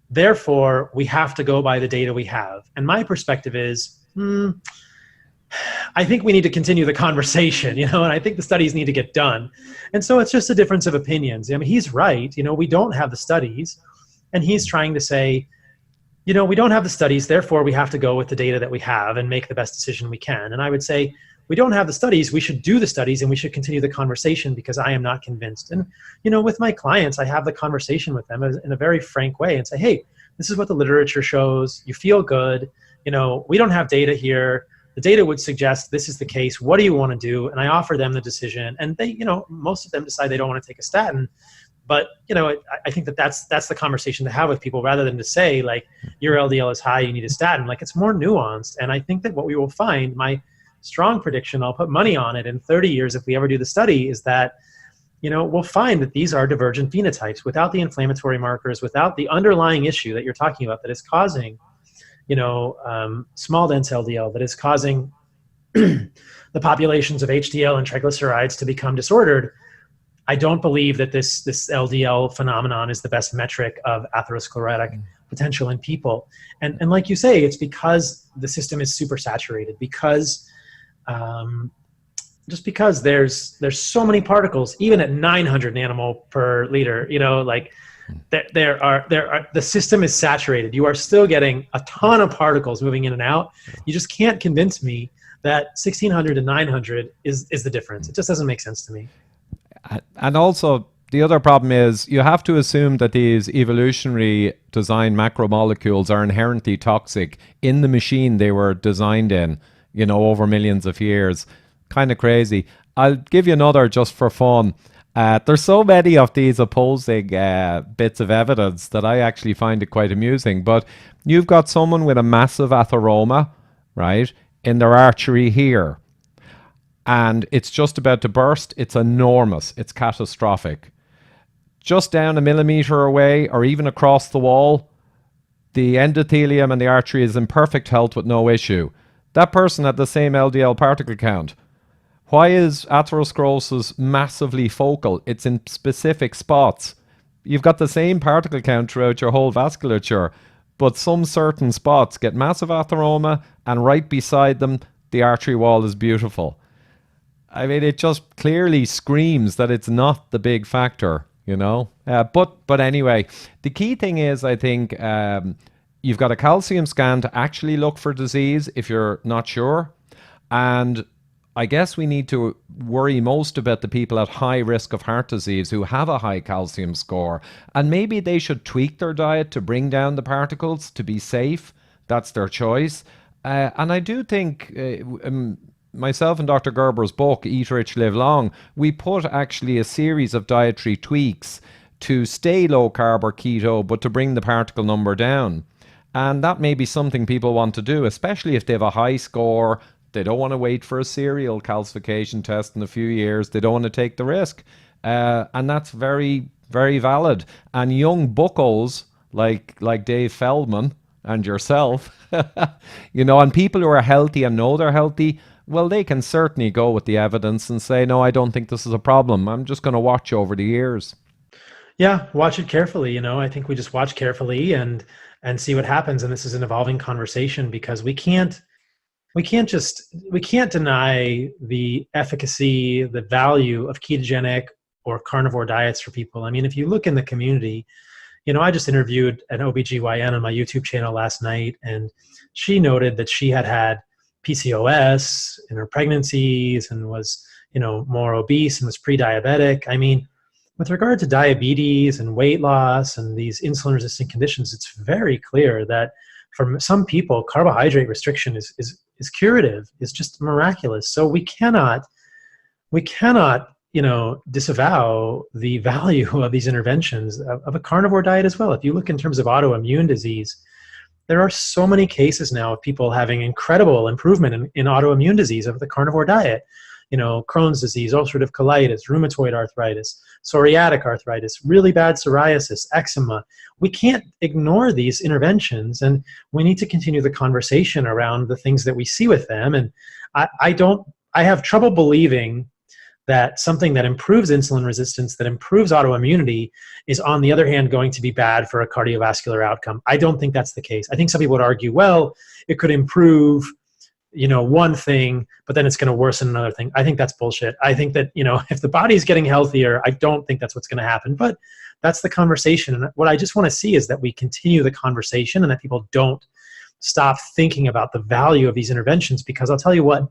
therefore, we have to go by the data we have. And my perspective is, I think we need to continue the conversation, and I think the studies need to get done. And so it's just a difference of opinions. I mean, he's right. We don't have the studies, and he's trying to say, we don't have the studies, therefore we have to go with the data that we have and make the best decision we can. And I would say, we don't have the studies, we should do the studies, and we should continue the conversation because I am not convinced. And, with my clients, I have the conversation with them in a very frank way and say, hey, this is what the literature shows. You feel good. We don't have data here. The data would suggest this is the case. What do you want to do? And I offer them the decision. And they, most of them decide they don't want to take a statin. But, I think that's the conversation to have with people rather than to say, like, your LDL is high, you need a statin. Like, it's more nuanced. And I think that what we will find, my strong prediction, I'll put money on it in 30 years if we ever do the study, is that we'll find that these are divergent phenotypes without the inflammatory markers, without the underlying issue that you're talking about that is causing small dense LDL, that is causing the populations of HDL and triglycerides to become disordered. I don't believe that this LDL phenomenon is the best metric of atherosclerotic potential in people. And like you say, it's because the system is super saturated, because just because there's so many particles, even at 900 nanomole per liter, there are the system is saturated. You are still getting a ton of particles moving in and out. You just can't convince me that 1600 to 900 is the difference. It just doesn't make sense to me. And also, the other problem is you have to assume that these evolutionary design macromolecules are inherently toxic in the machine they were designed in, over millions of years. Kind of crazy. I'll give you another just for fun. There's so many of these opposing bits of evidence that I actually find it quite amusing. But you've got someone with a massive atheroma, right, in their artery here. And it's just about to burst. It's enormous. It's catastrophic. Just down a millimeter away or even across the wall, the endothelium and the artery is in perfect health with no issue. That person had the same LDL particle count. Why is atherosclerosis massively focal? It's in specific spots. You've got the same particle count throughout your whole vasculature, but some certain spots get massive atheroma, and right beside them, the artery wall is beautiful. I mean, it just clearly screams that it's not the big factor, But anyway, the key thing is, I think, you've got a calcium scan to actually look for disease if you're not sure. And I guess we need to worry most about the people at high risk of heart disease who have a high calcium score. And maybe they should tweak their diet to bring down the particles to be safe. That's their choice. And I do think myself and Dr. Gerber's book, Eat Rich, Live Long, we put actually a series of dietary tweaks to stay low carb or keto, but to bring the particle number down. And that may be something people want to do, especially if they have a high score. They don't want to wait for a serial calcification test in a few years. They don't want to take the risk. And that's very, very valid. And young buccos like Dave Feldman and yourself, and people who are healthy and know they're healthy, well, they can certainly go with the evidence and say, no, I don't think this is a problem. I'm just going to watch over the years. Yeah, watch it carefully. I think we just watch carefully and see what happens. And this is an evolving conversation because we can't deny the efficacy, the value of ketogenic or carnivore diets for people. I mean, if you look in the community, I just interviewed an OBGYN on my YouTube channel last night, and she noted that she had PCOS in her pregnancies and was, more obese and was pre-diabetic. I mean, with regard to diabetes and weight loss and these insulin-resistant conditions, it's very clear that for some people, carbohydrate restriction is curative, is just miraculous. So we cannot, disavow the value of these interventions of a carnivore diet as well. If you look in terms of autoimmune disease, there are so many cases now of people having incredible improvement in autoimmune disease of the carnivore diet. Crohn's disease, ulcerative colitis, rheumatoid arthritis, psoriatic arthritis, really bad psoriasis, eczema. We can't ignore these interventions, and we need to continue the conversation around the things that we see with them. And I have trouble believing that something that improves insulin resistance, that improves autoimmunity, is on the other hand going to be bad for a cardiovascular outcome. I don't think that's the case. I think some people would argue, well, it could improve one thing, but then it's going to worsen another thing. I think that's bullshit. I think that, if the body's getting healthier, I don't think that's what's going to happen, but that's the conversation. And what I just want to see is that we continue the conversation and that people don't stop thinking about the value of these interventions, because I'll tell you what,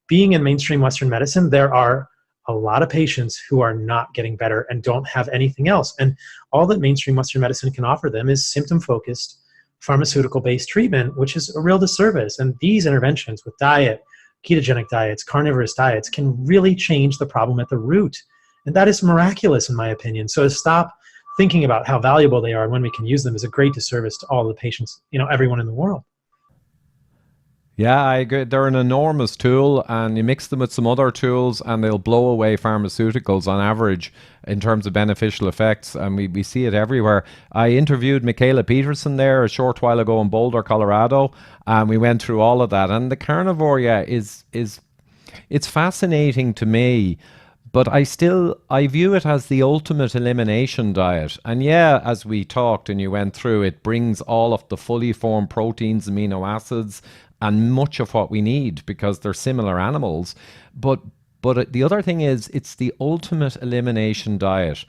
being in mainstream Western medicine, there are a lot of patients who are not getting better and don't have anything else. And all that mainstream Western medicine can offer them is symptom-focused, pharmaceutical-based treatment, which is a real disservice. And these interventions with diet, ketogenic diets, carnivorous diets, can really change the problem at the root. And that is miraculous, in my opinion. So to stop thinking about how valuable they are and when we can use them is a great disservice to all the patients, everyone in the world. Yeah, I agree. They're an enormous tool, and you mix them with some other tools and they'll blow away pharmaceuticals on average in terms of beneficial effects. And we see it everywhere. I interviewed Mikhaila Peterson there a short while ago in Boulder, Colorado, and we went through all of that. And the carnivore, it's fascinating to me, but I view it as the ultimate elimination diet. And yeah, as we talked and you went through, it brings all of the fully formed proteins, amino acids, and much of what we need because they're similar animals. But the other thing is, it's the ultimate elimination diet.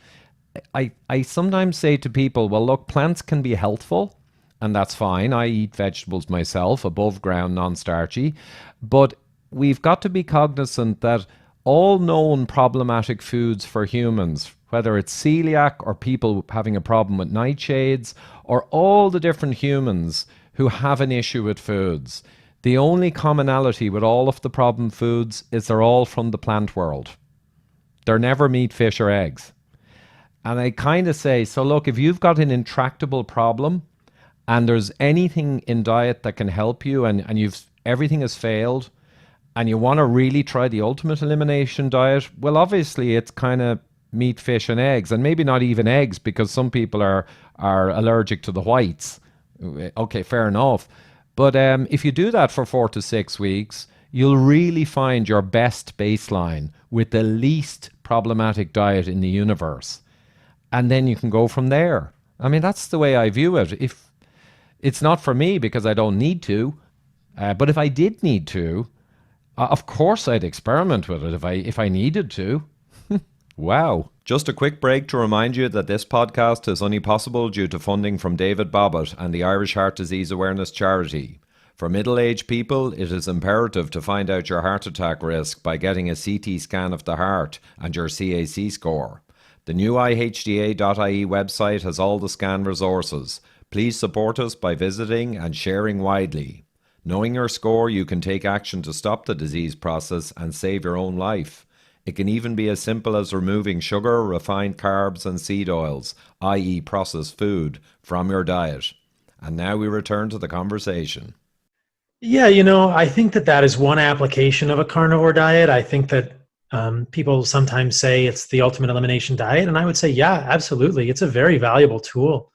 I sometimes say to people, well, look, plants can be healthful, and that's fine. I eat vegetables myself, above ground, non-starchy. But we've got to be cognizant that all known problematic foods for humans, whether it's celiac or people having a problem with nightshades, or all the different humans who have an issue with foods, the only commonality with all of the problem foods is they're all from the plant world. They're never meat, fish, or eggs. And I kind of say, so look, if you've got an intractable problem and there's anything in diet that can help you, and everything has failed, and you want to really try the ultimate elimination diet, well, obviously it's kind of meat, fish, and eggs, and maybe not even eggs, because some people are allergic to the whites. Okay, fair enough. But if you do that for 4 to 6 weeks, you'll really find your best baseline with the least problematic diet in the universe. And then you can go from there. I mean, that's the way I view it. If it's not for me because I don't need to, but if I did need to, of course I'd experiment with it if I needed to. Wow. Just a quick break to remind you that this podcast is only possible due to funding from David Bobbitt and the Irish Heart Disease Awareness Charity. For middle-aged people, it is imperative to find out your heart attack risk by getting a CT scan of the heart and your CAC score. The new ihda.ie website has all the scan resources. Please support us by visiting and sharing widely. Knowing your score, you can take action to stop the disease process and save your own life. It can even be as simple as removing sugar, refined carbs, and seed oils, i.e. processed food, from your diet. And now we return to the conversation. Yeah, I think that is one application of a carnivore diet. I think that people sometimes say it's the ultimate elimination diet, and I would say, yeah, absolutely. It's a very valuable tool.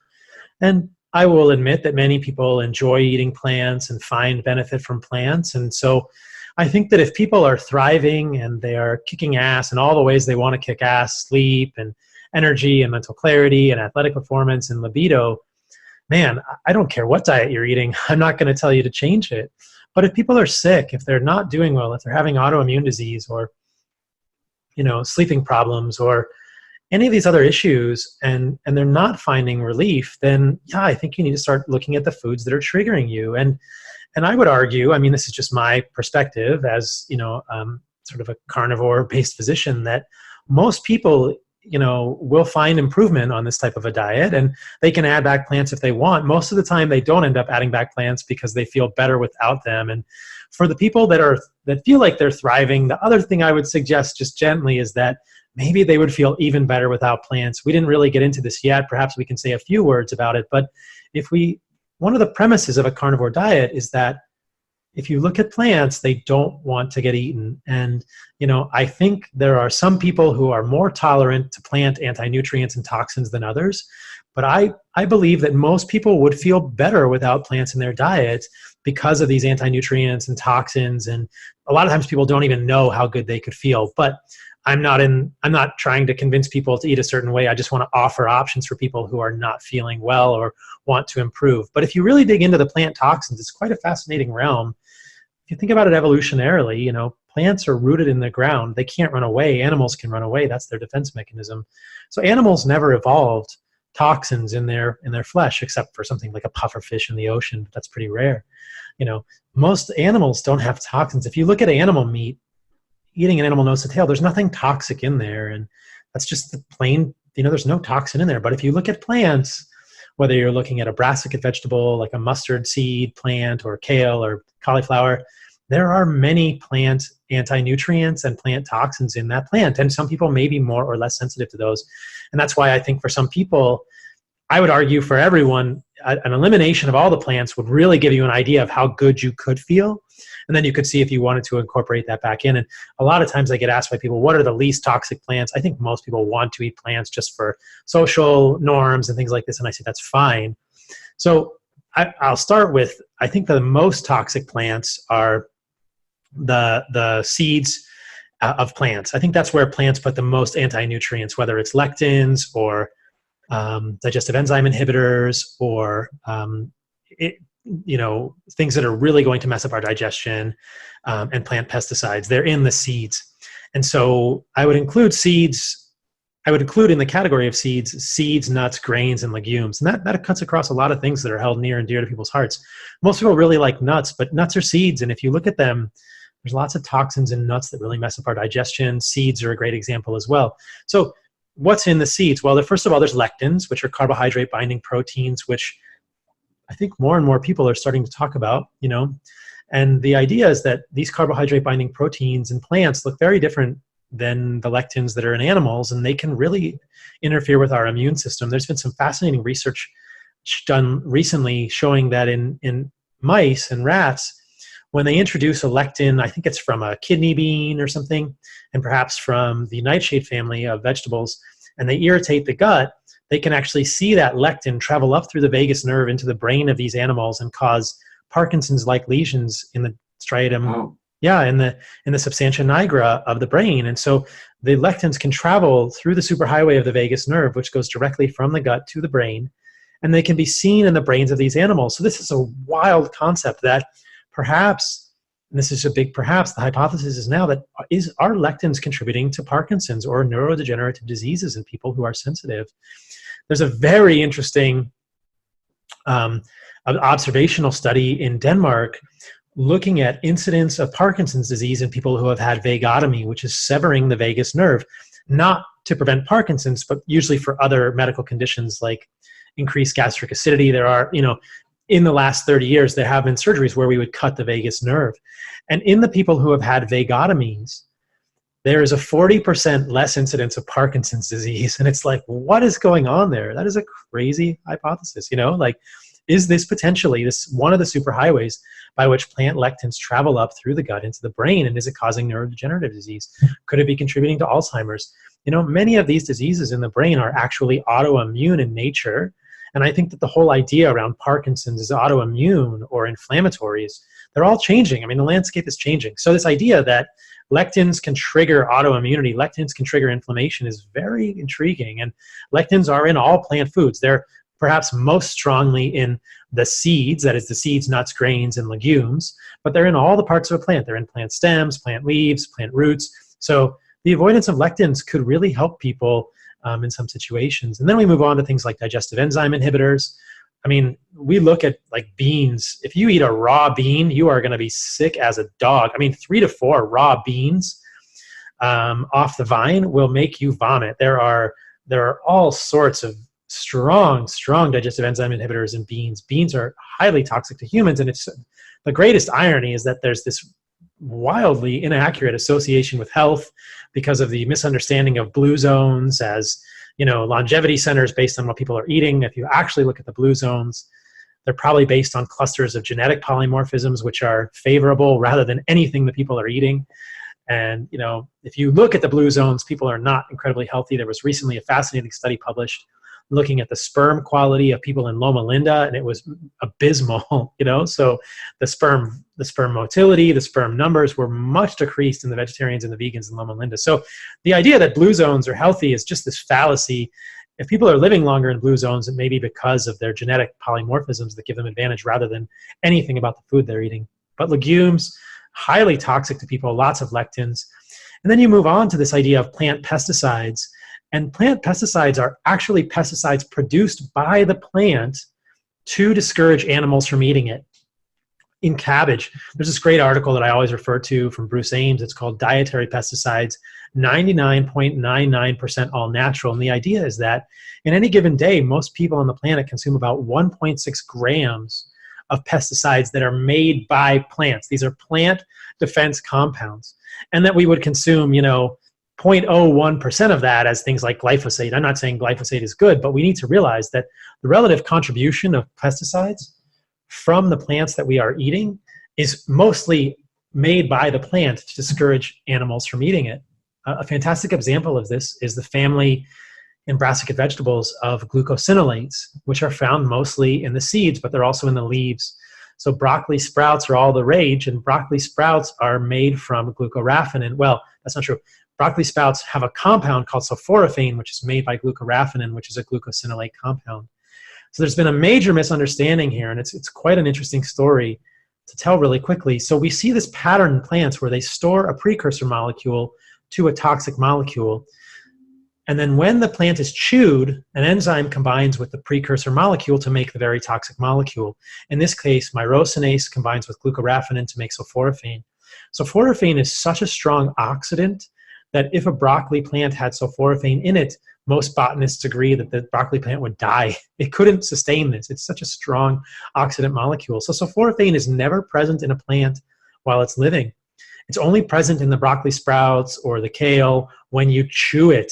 And I will admit that many people enjoy eating plants and find benefit from plants. And so I think that if people are thriving and they are kicking ass in all the ways they want to kick ass, sleep and energy and mental clarity and athletic performance and libido, man, I don't care what diet you're eating. I'm not going to tell you to change it. But if people are sick, if they're not doing well, if they're having autoimmune disease or, sleeping problems or any of these other issues, and they're not finding relief, then yeah, I think you need to start looking at the foods that are triggering you. And I would argue, I mean, this is just my perspective as, sort of a carnivore-based physician, that most people, will find improvement on this type of a diet, and they can add back plants if they want. Most of the time, they don't end up adding back plants because they feel better without them. And for the people that feel like they're thriving, the other thing I would suggest just gently is that maybe they would feel even better without plants. We didn't really get into this yet. Perhaps we can say a few words about it. But one of the premises of a carnivore diet is that if you look at plants, they don't want to get eaten. And, I think there are some people who are more tolerant to plant anti-nutrients and toxins than others. But I believe that most people would feel better without plants in their diet because of these anti-nutrients and toxins. And a lot of times people don't even know how good they could feel. But I'm not trying to convince people to eat a certain way. I just want to offer options for people who are not feeling well or want to improve. But if you really dig into the plant toxins, it's quite a fascinating realm. If you think about it evolutionarily, plants are rooted in the ground. They can't run away. Animals can run away. That's their defense mechanism. So animals never evolved toxins in their flesh, except for something like a pufferfish in the ocean. But that's pretty rare. Most animals don't have toxins. If you look at animal meat, eating an animal nose to tail, there's nothing toxic in there. And that's just the plain, there's no toxin in there. But if you look at plants, whether you're looking at a brassicate vegetable like a mustard seed plant or kale or cauliflower, there are many plant anti-nutrients and plant toxins in that plant. And some people may be more or less sensitive to those. And that's why I think for some people, I would argue for everyone, an elimination of all the plants would really give you an idea of how good you could feel. And then you could see if you wanted to incorporate that back in. And a lot of times I get asked by people, what are the least toxic plants? I think most people want to eat plants just for social norms and things like this. And I say, that's fine. So I'll start with, I think the most toxic plants are the seeds of plants. I think that's where plants put the most anti-nutrients, whether it's lectins or digestive enzyme inhibitors or things that are really going to mess up our digestion, and plant pesticides. They're in the seeds. And so I would include seeds. I would include in the category of seeds, nuts, grains, and legumes. And that cuts across a lot of things that are held near and dear to people's hearts. Most people really like nuts, but nuts are seeds. And if you look at them, there's lots of toxins in nuts that really mess up our digestion. Seeds are a great example as well. So what's in the seeds? Well, first of all, there's lectins, which are carbohydrate binding proteins, which I think more and more people are starting to talk about, and the idea is that these carbohydrate binding proteins in plants look very different than the lectins that are in animals, and they can really interfere with our immune system. There's been some fascinating research done recently showing that in mice and rats, when they introduce a lectin, I think it's from a kidney bean or something, and perhaps from the nightshade family of vegetables, and they irritate the gut, they can actually see that lectin travel up through the vagus nerve into the brain of these animals and cause Parkinson's-like lesions in the striatum, in the substantia nigra of the brain. And so the lectins can travel through the superhighway of the vagus nerve, which goes directly from the gut to the brain, and they can be seen in the brains of these animals. So this is a wild concept that perhaps, and this is a big perhaps, the hypothesis is now that are lectins contributing to Parkinson's or neurodegenerative diseases in people who are sensitive? There's a very interesting observational study in Denmark looking at incidence of Parkinson's disease in people who have had vagotomy, which is severing the vagus nerve, not to prevent Parkinson's, but usually for other medical conditions like increased gastric acidity. There are, in the last 30 years, there have been surgeries where we would cut the vagus nerve. And in the people who have had vagotomies, there is a 40% less incidence of Parkinson's disease. And it's like, what is going on there? That is a crazy hypothesis, is this potentially one of the superhighways by which plant lectins travel up through the gut into the brain? And is it causing neurodegenerative disease? Could it be contributing to Alzheimer's? Many of these diseases in the brain are actually autoimmune in nature. And I think that the whole idea around Parkinson's is autoimmune or inflammatory is they're all changing. I mean, the landscape is changing. So this idea that lectins can trigger autoimmunity, lectins can trigger inflammation is very intriguing. And lectins are in all plant foods. They're perhaps most strongly in the seeds, that is the seeds, nuts, grains, and legumes, but they're in all the parts of a plant. They're in plant stems, plant leaves, plant roots. So the avoidance of lectins could really help people in some situations. And then we move on to things like digestive enzyme inhibitors. I mean, we look at like beans. If you eat a raw bean, you are going to be sick as a dog. I mean, 3 to 4 raw beans off the vine will make you vomit. There are all sorts of strong digestive enzyme inhibitors in beans. Beans are highly toxic to humans, and it's the greatest irony is that there's this wildly inaccurate association with health because of the misunderstanding of blue zones as, you know, longevity centers based on what people are eating. If you actually look at the blue zones, they're probably based on clusters of genetic polymorphisms, which are favorable rather than anything that people are eating. And, you know, if you look at the blue zones, people are not incredibly healthy. There was recently a fascinating study published looking at the sperm quality of people in Loma Linda, and it was abysmal, you know. So the sperm motility, the sperm numbers were much decreased in the vegetarians and the vegans in Loma Linda. So the idea that blue zones are healthy is just this fallacy. If people are living longer in blue zones, it may be because of their genetic polymorphisms that give them advantage rather than anything about the food they're eating. But legumes, highly toxic to people, lots of lectins. And then you move on to this idea of plant pesticides. And plant pesticides are actually pesticides produced by the plant to discourage animals from eating it. In cabbage, there's this great article that I always refer to from Bruce Ames. It's called Dietary Pesticides, 99.99% all natural. And the idea is that in any given day, most people on the planet consume about 1.6 grams of pesticides that are made by plants. These are plant defense compounds. And that we would consume, you know, 0.01% of that as things like glyphosate. I'm not saying glyphosate is good, but we need to realize that the relative contribution of pesticides from the plants that we are eating is mostly made by the plant to discourage animals from eating it. A fantastic example of this is the family in brassicate vegetables of glucosinolates, which are found mostly in the seeds, but they're also in the leaves. So broccoli sprouts are all the rage, and broccoli sprouts are made from glucoraphanin. Well, that's not true. Broccoli sprouts have a compound called sulforaphane, which is made by glucoraphanin, which is a glucosinolate compound. So there's been a major misunderstanding here, and it's quite an interesting story to tell really quickly. So we see this pattern in plants where they store a precursor molecule to a toxic molecule. And then when the plant is chewed, an enzyme combines with the precursor molecule to make the very toxic molecule. In this case, myrosinase combines with glucoraphanin to make sulforaphane. Sulforaphane is such a strong oxidant that if a broccoli plant had sulforaphane in it, most botanists agree that the broccoli plant would die. It couldn't sustain this. It's such a strong oxidant molecule. So sulforaphane is never present in a plant while it's living. It's only present in the broccoli sprouts or the kale when you chew it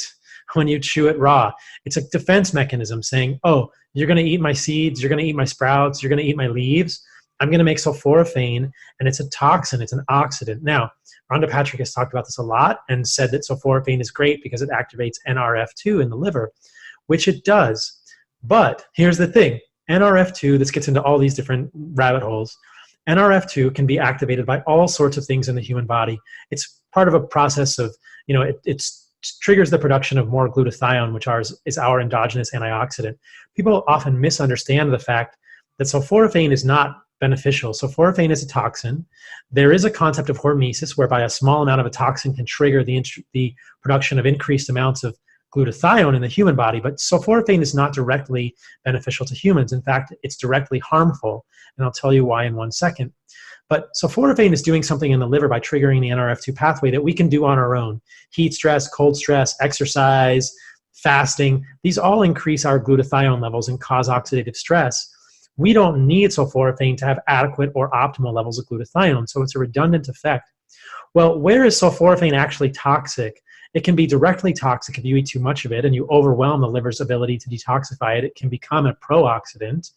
raw. It's a defense mechanism saying, oh, you're going to eat my seeds, you're going to eat my sprouts, you're going to eat my leaves. I'm going to make sulforaphane, and it's a toxin, it's an oxidant. Now, Rhonda Patrick has talked about this a lot and said that sulforaphane is great because it activates NRF2 in the liver, which it does. But here's the thing, NRF2, this gets into all these different rabbit holes, NRF2 can be activated by all sorts of things in the human body. It's part of a process of, you know, it triggers the production of more glutathione, which is our endogenous antioxidant. People often misunderstand the fact that sulforaphane is not beneficial. Sulforaphane is a toxin. There is a concept of hormesis whereby a small amount of a toxin can trigger the production of increased amounts of glutathione in the human body, but sulforaphane is not directly beneficial to humans. In fact, it's directly harmful, and I'll tell you why in one second. But sulforaphane is doing something in the liver by triggering the NRF2 pathway that we can do on our own. Heat stress, cold stress, exercise, fasting, these all increase our glutathione levels and cause oxidative stress. We don't need sulforaphane to have adequate or optimal levels of glutathione, so it's a redundant effect. Well, where is sulforaphane actually toxic? It can be directly toxic if you eat too much of it and you overwhelm the liver's ability to detoxify it. It can become a pro-oxidant,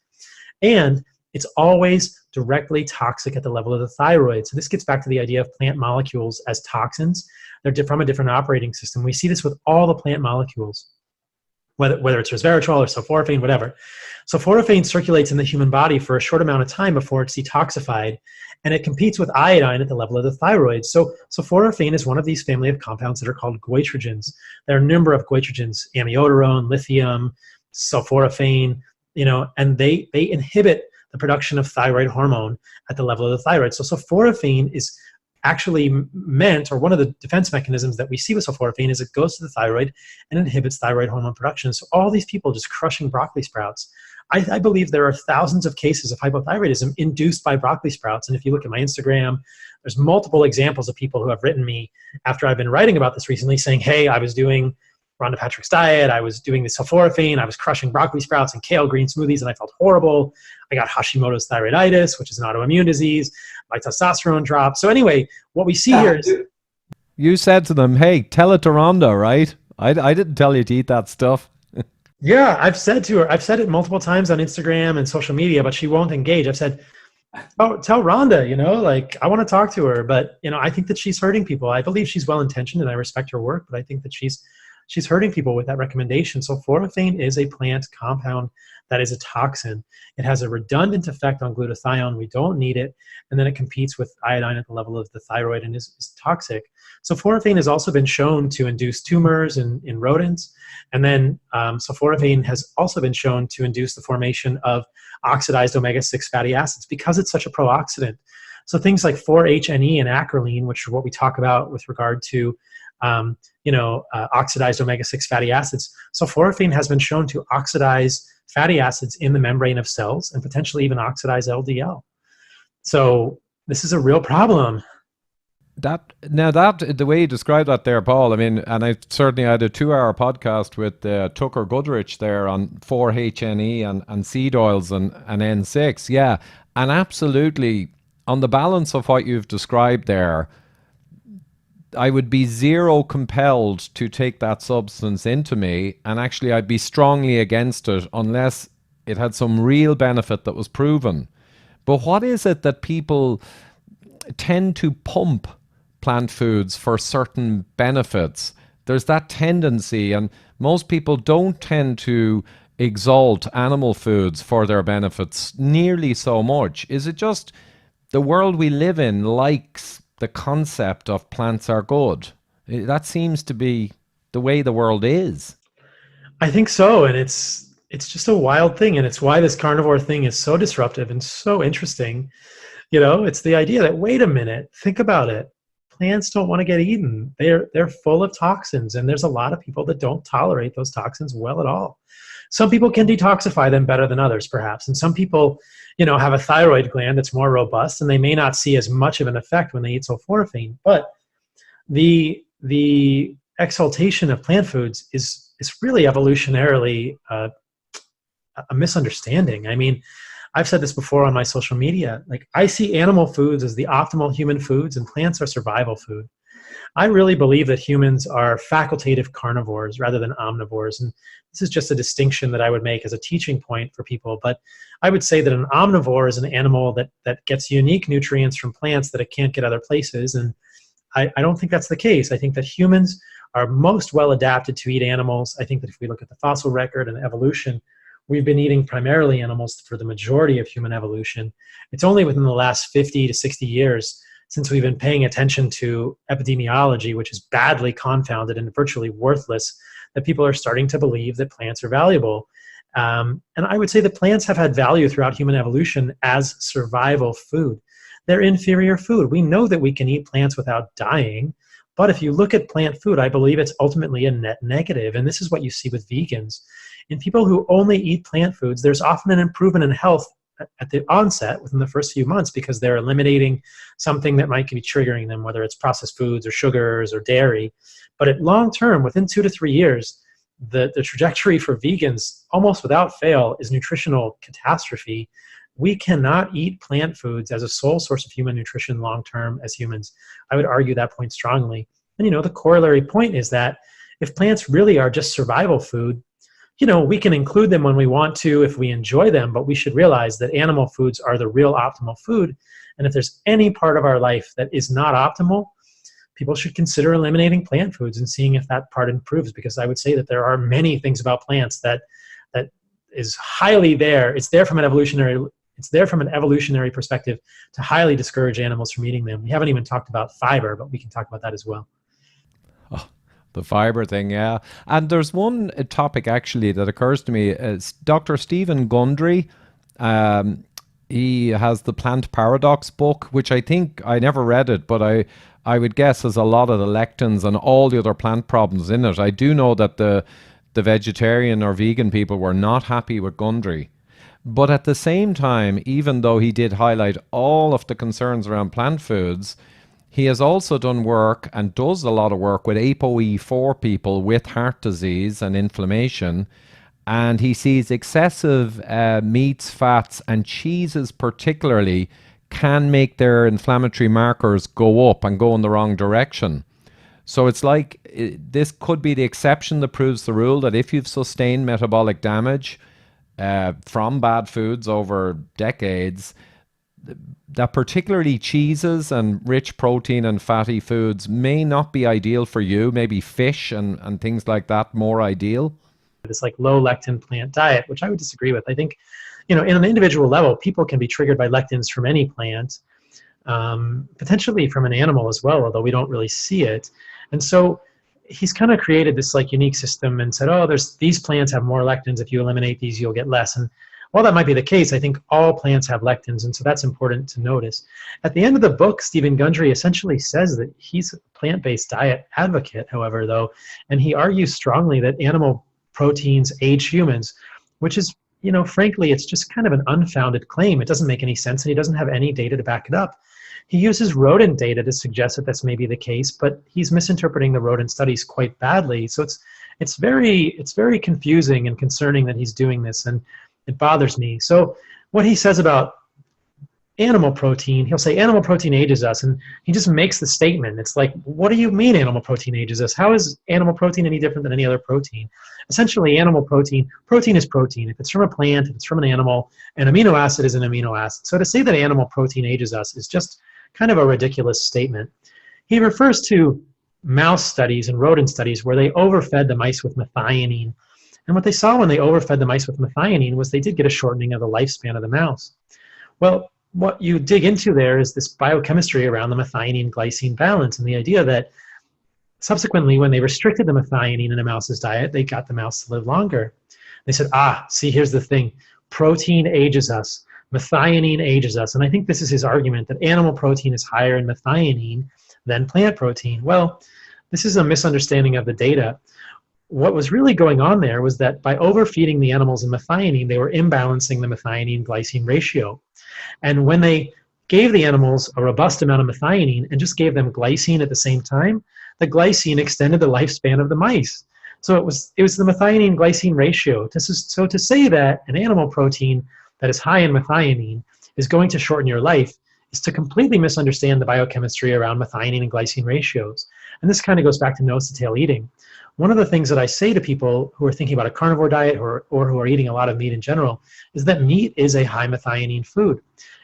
and it's always directly toxic at the level of the thyroid. So this gets back to the idea of plant molecules as toxins. They're from a different operating system. We see this with all the plant molecules, whether it's resveratrol or sulforaphane, whatever. Sulforaphane circulates in the human body for a short amount of time before it's detoxified, and it competes with iodine at the level of the thyroid. So sulforaphane is one of these family of compounds that are called goitrogens. There are a number of goitrogens: amiodarone, lithium, sulforaphane, and they inhibit the production of thyroid hormone at the level of the thyroid. So sulforaphane is actually meant, or one of the defense mechanisms that we see with sulforaphane is it goes to the thyroid and inhibits thyroid hormone production. So all these people just crushing broccoli sprouts. I believe there are thousands of cases of hypothyroidism induced by broccoli sprouts. And if you look at my Instagram, there's multiple examples of people who have written me after I've been writing about this recently saying, hey, I was doing Rhonda Patrick's diet, I was doing the sulforaphane, I was crushing broccoli sprouts and kale green smoothies, and I felt horrible. I got Hashimoto's thyroiditis, which is an autoimmune disease. My testosterone dropped. So anyway, what we see here is... You said to them, hey, tell it to Rhonda, right? I didn't tell you to eat that stuff. Yeah, I've said to her, I've said it multiple times on Instagram and social media, but she won't engage. I've said, oh, tell Rhonda, like, I want to talk to her, but, I think that she's hurting people. I believe she's well-intentioned and I respect her work, but I think that she's hurting people with that recommendation. So sulforaphane is a plant compound that is a toxin. It has a redundant effect on glutathione. We don't need it. And then it competes with iodine at the level of the thyroid and is toxic. So sulforaphane has also been shown to induce tumors in rodents. And then sulforaphane has also been shown to induce the formation of oxidized omega-6 fatty acids because it's such a pro-oxidant. So things like 4-HNE and acrolein, which are what we talk about with regard to oxidized omega-6 fatty acids. Sulforaphane has been shown to oxidize fatty acids in the membrane of cells and potentially even oxidize LDL. So this is a real problem. The way you described that there, Paul, I mean, and I certainly had a 2-hour podcast with Tucker Goodrich there on 4-HNE and seed oils and N6. Yeah. And absolutely, on the balance of what you've described there, I would be zero compelled to take that substance into me, and actually I'd be strongly against it unless it had some real benefit that was proven. But what is it that people tend to pump plant foods for certain benefits? There's that tendency, and most people don't tend to exalt animal foods for their benefits nearly so much. Is it just the world we live in likes the concept of plants are good? That seems to be the way the world is. I think so, and it's just a wild thing, and it's why this carnivore thing is so disruptive and so interesting. It's the idea that, wait a minute, think about it. Plants don't want to get eaten. They're full of toxins, and there's a lot of people that don't tolerate those toxins well at all. Some people can detoxify them better than others, perhaps, and some people have a thyroid gland that's more robust, and they may not see as much of an effect when they eat sulforaphane. But the exaltation of plant foods is really evolutionarily a misunderstanding. I mean, I've said this before on my social media. Like, I see animal foods as the optimal human foods, and plants are survival food. I really believe that humans are facultative carnivores rather than omnivores. And this is just a distinction that I would make as a teaching point for people. But I would say that an omnivore is an animal that gets unique nutrients from plants that it can't get other places. And I don't think that's the case. I think that humans are most well adapted to eat animals. I think that if we look at the fossil record and evolution, we've been eating primarily animals for the majority of human evolution. It's only within the last 50 to 60 years since we've been paying attention to epidemiology, which is badly confounded and virtually worthless, that people are starting to believe that plants are valuable. And I would say that plants have had value throughout human evolution as survival food. They're inferior food. We know that we can eat plants without dying, but if you look at plant food, I believe it's ultimately a net negative. And this is what you see with vegans. In people who only eat plant foods, there's often an improvement in health at the onset within the first few months because they're eliminating something that might be triggering them, whether it's processed foods or sugars or dairy. But at long term, within 2 to 3 years, the trajectory for vegans, almost without fail, is nutritional catastrophe. We cannot eat plant foods as a sole source of human nutrition long term as humans. I would argue that point strongly. And the corollary point is that if plants really are just survival food, we can include them when we want to if we enjoy them, but we should realize that animal foods are the real optimal food. And if there's any part of our life that is not optimal, people should consider eliminating plant foods and seeing if that part improves, because I would say that there are many things about plants that is highly there. It's there from an evolutionary It's there from an evolutionary perspective to highly discourage animals from eating them. We haven't even talked about fiber, but we can talk about that as well. Oh, the fiber thing, yeah. And there's one topic actually that occurs to me. It's Dr. Stephen Gundry. He has the Plant Paradox book, which I think I never read it, but I would guess has a lot of the lectins and all the other plant problems in it. I do know that the vegetarian or vegan people were not happy with Gundry. But at the same time, even though he did highlight all of the concerns around plant foods, he has also done work and does a lot of work with ApoE4 people with heart disease and inflammation. And he sees excessive meats, fats, and cheeses particularly can make their inflammatory markers go up and go in the wrong direction. So it's like this could be the exception that proves the rule, that if you've sustained metabolic damage from bad foods over decades, that particularly cheeses and rich protein and fatty foods may not be ideal for you. Maybe fish and things like that more ideal. This like low lectin plant diet, which I would disagree with. I think, in an individual level, people can be triggered by lectins from any plant, potentially from an animal as well, although we don't really see it. And so he's kind of created this like unique system and said, oh, these plants have more lectins. If you eliminate these, you'll get less. And while that might be the case, I think all plants have lectins, and so that's important to notice. At the end of the book, Stephen Gundry essentially says that he's a plant-based diet advocate, however, though, and he argues strongly that animal proteins age humans, which is, frankly, it's just kind of an unfounded claim. It doesn't make any sense, and he doesn't have any data to back it up. He uses rodent data to suggest that that's maybe the case, but he's misinterpreting the rodent studies quite badly. So it's very confusing and concerning that he's doing this, and it bothers me. So what he says about animal protein, he'll say animal protein ages us, and he just makes the statement. It's like, what do you mean animal protein ages us? How is animal protein any different than any other protein? Essentially, animal protein is protein. If it's from a plant, if it's from an animal, an amino acid is an amino acid. So to say that animal protein ages us is just kind of a ridiculous statement. He refers to mouse studies and rodent studies where they overfed the mice with methionine. And what they saw when they overfed the mice with methionine was they did get a shortening of the lifespan of the mouse. Well, what you dig into there is this biochemistry around the methionine-glycine balance, and the idea that subsequently when they restricted the methionine in a mouse's diet, they got the mouse to live longer. They said, see, here's the thing. Protein ages us. Methionine ages us. And I think this is his argument, that animal protein is higher in methionine than plant protein. Well, this is a misunderstanding of the data. What was really going on there was that by overfeeding the animals in methionine, they were imbalancing the methionine-glycine ratio. And when they gave the animals a robust amount of methionine and just gave them glycine at the same time, the glycine extended the lifespan of the mice. So it was the methionine-glycine ratio. So to say that an animal protein that is high in methionine is going to shorten your life is to completely misunderstand the biochemistry around methionine and glycine ratios. And this kind of goes back to nose-to-tail eating. One of the things that I say to people who are thinking about a carnivore diet or who are eating a lot of meat in general is that meat is a high methionine food,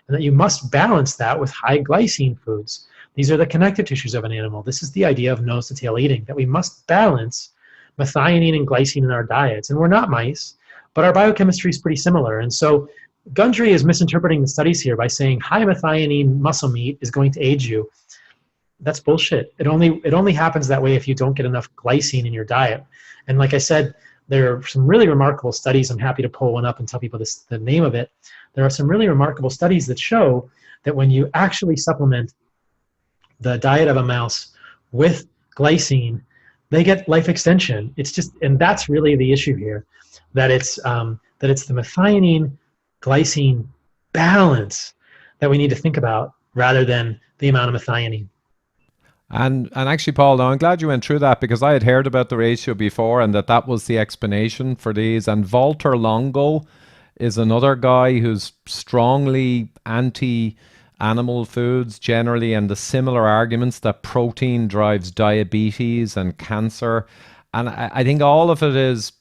and that you must balance that with high glycine foods. These are the connective tissues of an animal. This is the idea of nose-to-tail eating, that we must balance methionine and glycine in our diets. And we're not mice, but our biochemistry is pretty similar. And so Gundry is misinterpreting the studies here by saying high methionine muscle meat is going to age you. That's bullshit. It only happens that way if you don't get enough glycine in your diet. And like I said, there are some really remarkable studies. I'm happy to pull one up and tell people the name of it. There are some really remarkable studies that show that when you actually supplement the diet of a mouse with glycine, they get life extension. And that's really the issue here, that it's the methionine glycine balance that we need to think about rather than the amount of methionine. And actually, Paul, now I'm glad you went through that, because I had heard about the ratio before and that was the explanation for these. And Walter Longo is another guy who's strongly anti-animal foods generally, and the similar arguments that protein drives diabetes and cancer. And I think all of it is,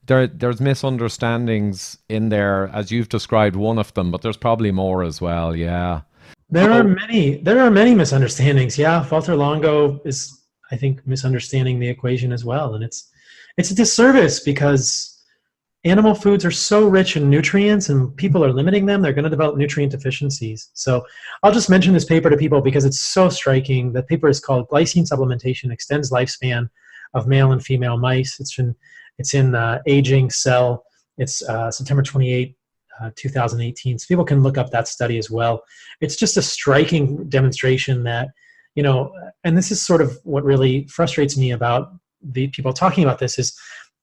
there's misunderstandings in there, as you've described one of them, but there's probably more as well, yeah. There are many misunderstandings. Yeah, Walter Longo is, I think, misunderstanding the equation as well, and it's a disservice because animal foods are so rich in nutrients and people are limiting them, they're going to develop nutrient deficiencies. So I'll just mention this paper to people because it's so striking. The paper is called Glycine Supplementation Extends Lifespan of Male and Female Mice. It's in Aging Cell. It's September 28, 2018. So people can look up that study as well. It's just a striking demonstration that, and this is sort of what really frustrates me about the people talking about this is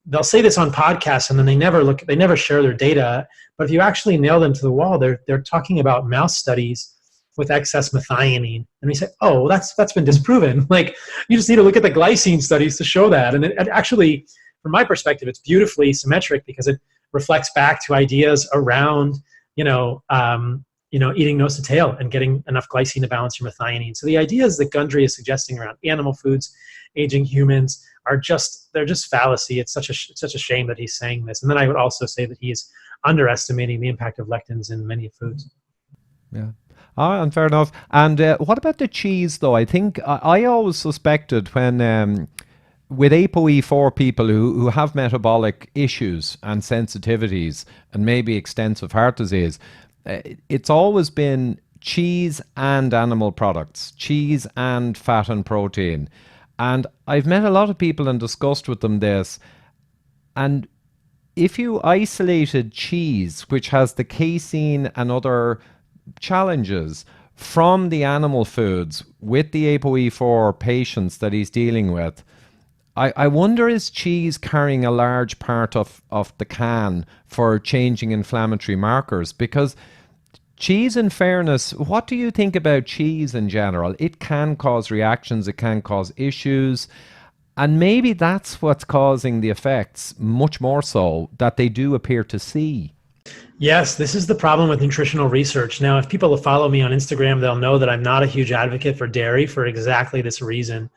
they'll say this on podcasts and then they never share their data. But if you actually nail them to the wall, they're talking about mouse studies with excess methionine. And we say, oh, that's been disproven. Like, you just need to look at the glycine studies to show that. And it actually, from my perspective, it's beautifully symmetric because it reflects back to ideas around, eating nose to tail and getting enough glycine to balance your methionine. So the ideas that Gundry is suggesting around animal foods, aging humans, they're just fallacy. It's such a shame that he's saying this. And then I would also say that he's underestimating the impact of lectins in many foods. Yeah. And fair enough. And what about the cheese, though? I think I always suspected when with ApoE4 people who have metabolic issues and sensitivities and maybe extensive heart disease, it's always been cheese and animal products, cheese and fat and protein. And I've met a lot of people and discussed with them this. And if you isolated cheese, which has the casein and other challenges, from the animal foods with the ApoE4 patients that he's dealing with, I wonder, is cheese carrying a large part of the can for changing inflammatory markers? Because cheese, in fairness, what do you think about cheese in general? It can cause reactions, it can cause issues, and maybe that's what's causing the effects, much more so, that they do appear to see. Yes, this is the problem with nutritional research. Now, if people follow me on Instagram, they'll know that I'm not a huge advocate for dairy for exactly this reason.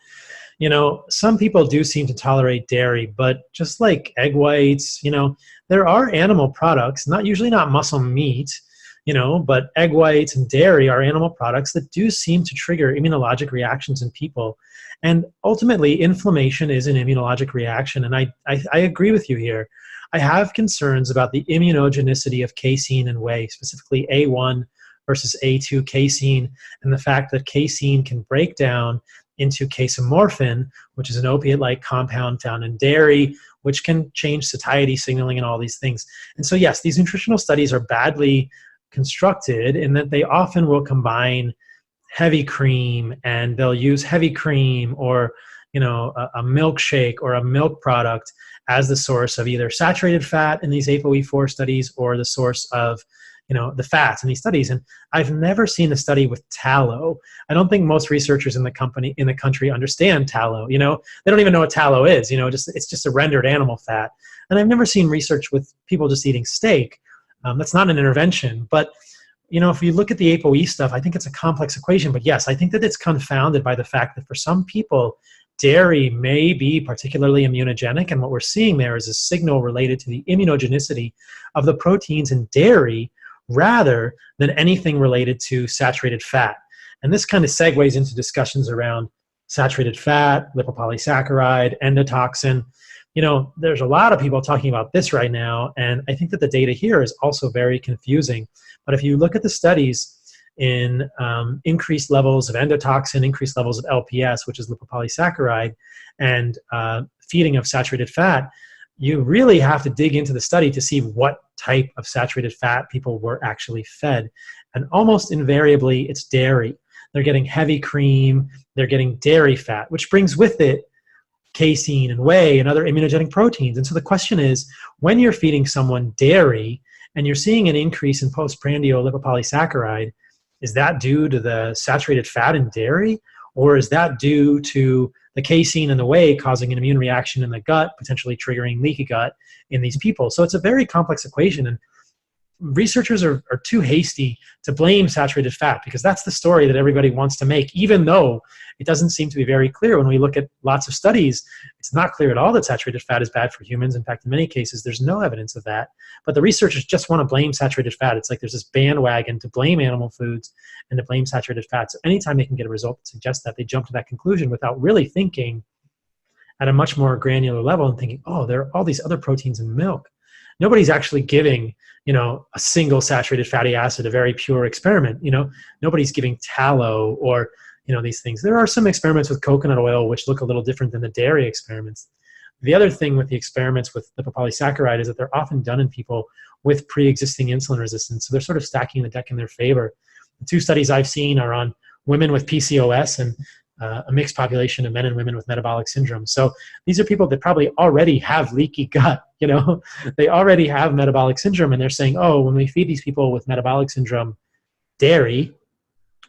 Some people do seem to tolerate dairy, but just like egg whites, there are animal products, usually not muscle meat, but egg whites and dairy are animal products that do seem to trigger immunologic reactions in people. And ultimately, inflammation is an immunologic reaction. And I agree with you here. I have concerns about the immunogenicity of casein and whey, specifically A1 versus A2 casein, and the fact that casein can break down into casomorphin, which is an opiate-like compound found in dairy, which can change satiety signaling and all these things. And so, yes, these nutritional studies are badly constructed in that they often will combine heavy cream, and they'll use heavy cream or a milkshake or a milk product as the source of either saturated fat in these ApoE4 studies or the source of the fats in these studies. And I've never seen a study with tallow. I don't think most researchers in the country understand tallow. They don't even know what tallow is. It's just a rendered animal fat. And I've never seen research with people just eating steak. That's not an intervention. But if you look at the ApoE stuff, I think it's a complex equation. But yes, I think that it's confounded by the fact that for some people, dairy may be particularly immunogenic. And what we're seeing there is a signal related to the immunogenicity of the proteins in dairy rather than anything related to saturated fat. And this kind of segues into discussions around saturated fat, lipopolysaccharide, endotoxin. There's a lot of people talking about this right now, and I think that the data here is also very confusing. But if you look at the studies in increased levels of endotoxin, increased levels of LPS, which is lipopolysaccharide, and feeding of saturated fat, you really have to dig into the study to see what type of saturated fat people were actually fed. And almost invariably, it's dairy. They're getting heavy cream, they're getting dairy fat, which brings with it casein and whey and other immunogenic proteins. And so the question is, when you're feeding someone dairy and you're seeing an increase in postprandial lipopolysaccharide, is that due to the saturated fat in dairy? Or is that due to the casein and the whey causing an immune reaction in the gut, potentially triggering leaky gut in these people? So it's a very complex equation. And researchers are too hasty to blame saturated fat because that's the story that everybody wants to make, even though it doesn't seem to be very clear. When we look at lots of studies, it's not clear at all that saturated fat is bad for humans. In fact, in many cases, there's no evidence of that. But the researchers just want to blame saturated fat. It's like there's this bandwagon to blame animal foods and to blame saturated fat. So anytime they can get a result that suggests that, they jump to that conclusion without really thinking at a much more granular level and thinking, oh, there are all these other proteins in milk. Nobody's actually giving, a single saturated fatty acid a very pure experiment. Nobody's giving tallow or, these things. There are some experiments with coconut oil which look a little different than the dairy experiments. The other thing with the experiments with lipopolysaccharide is that they're often done in people with pre-existing insulin resistance. So they're sort of stacking the deck in their favor. The 2 studies I've seen are on women with PCOS and a mixed population of men and women with metabolic syndrome. So these are people that probably already have leaky gut, they already have metabolic syndrome, and they're saying, oh, when we feed these people with metabolic syndrome dairy,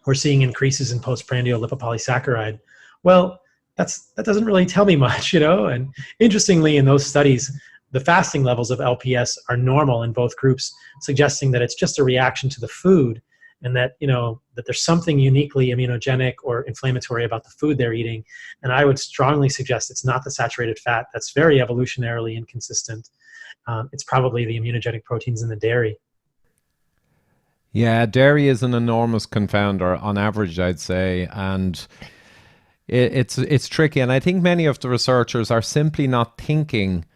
we're seeing increases in postprandial lipopolysaccharide. Well, that doesn't really tell me much, And interestingly, in those studies, the fasting levels of LPS are normal in both groups, suggesting that it's just a reaction to the food, and that, that there's something uniquely immunogenic or inflammatory about the food they're eating. And I would strongly suggest it's not the saturated fat. That's very evolutionarily inconsistent. It's probably the immunogenic proteins in the dairy. Yeah, dairy is an enormous confounder on average, I'd say. And it's tricky. And I think many of the researchers are simply not thinking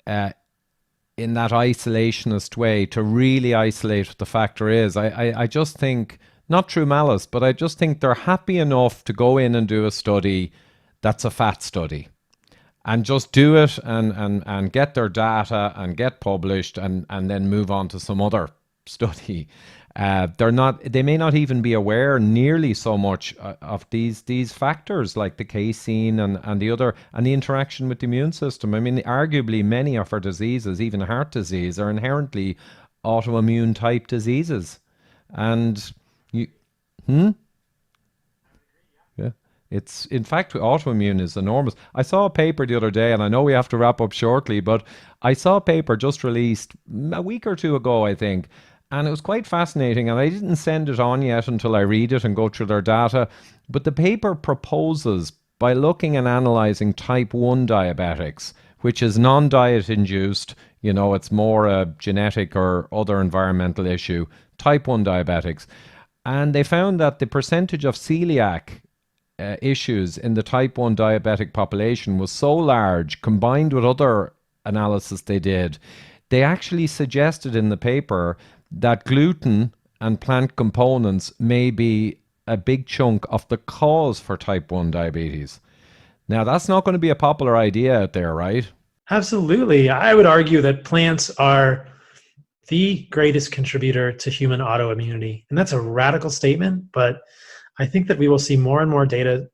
in that isolationist way to really isolate what the factor is. I just think, not through malice, but I just think they're happy enough to go in and do a study that's a fat study and just do it and get their data and get published and then move on to some other study. They may not even be aware nearly so much of these factors like the casein and the interaction with the immune system. I mean, arguably many of our diseases, even heart disease, are inherently autoimmune type diseases. And yeah, it's, in fact, autoimmune is enormous. I saw a paper the other day, and I know we have to wrap up shortly, but I saw a paper just released a week or 2 ago, I think. And it was quite fascinating, and I didn't send it on yet until I read it and go through their data. But the paper proposes, by looking and analysing type 1 diabetics, which is non-diet induced, it's more a genetic or other environmental issue, type 1 diabetics. And they found that the percentage of celiac issues in the type 1 diabetic population was so large, combined with other analysis they did, they actually suggested in the paper that gluten and plant components may be a big chunk of the cause for type 1 diabetes. Now, that's not going to be a popular idea out there, right? Absolutely. I would argue that plants are the greatest contributor to human autoimmunity. And that's a radical statement, but I think that we will see more and more data,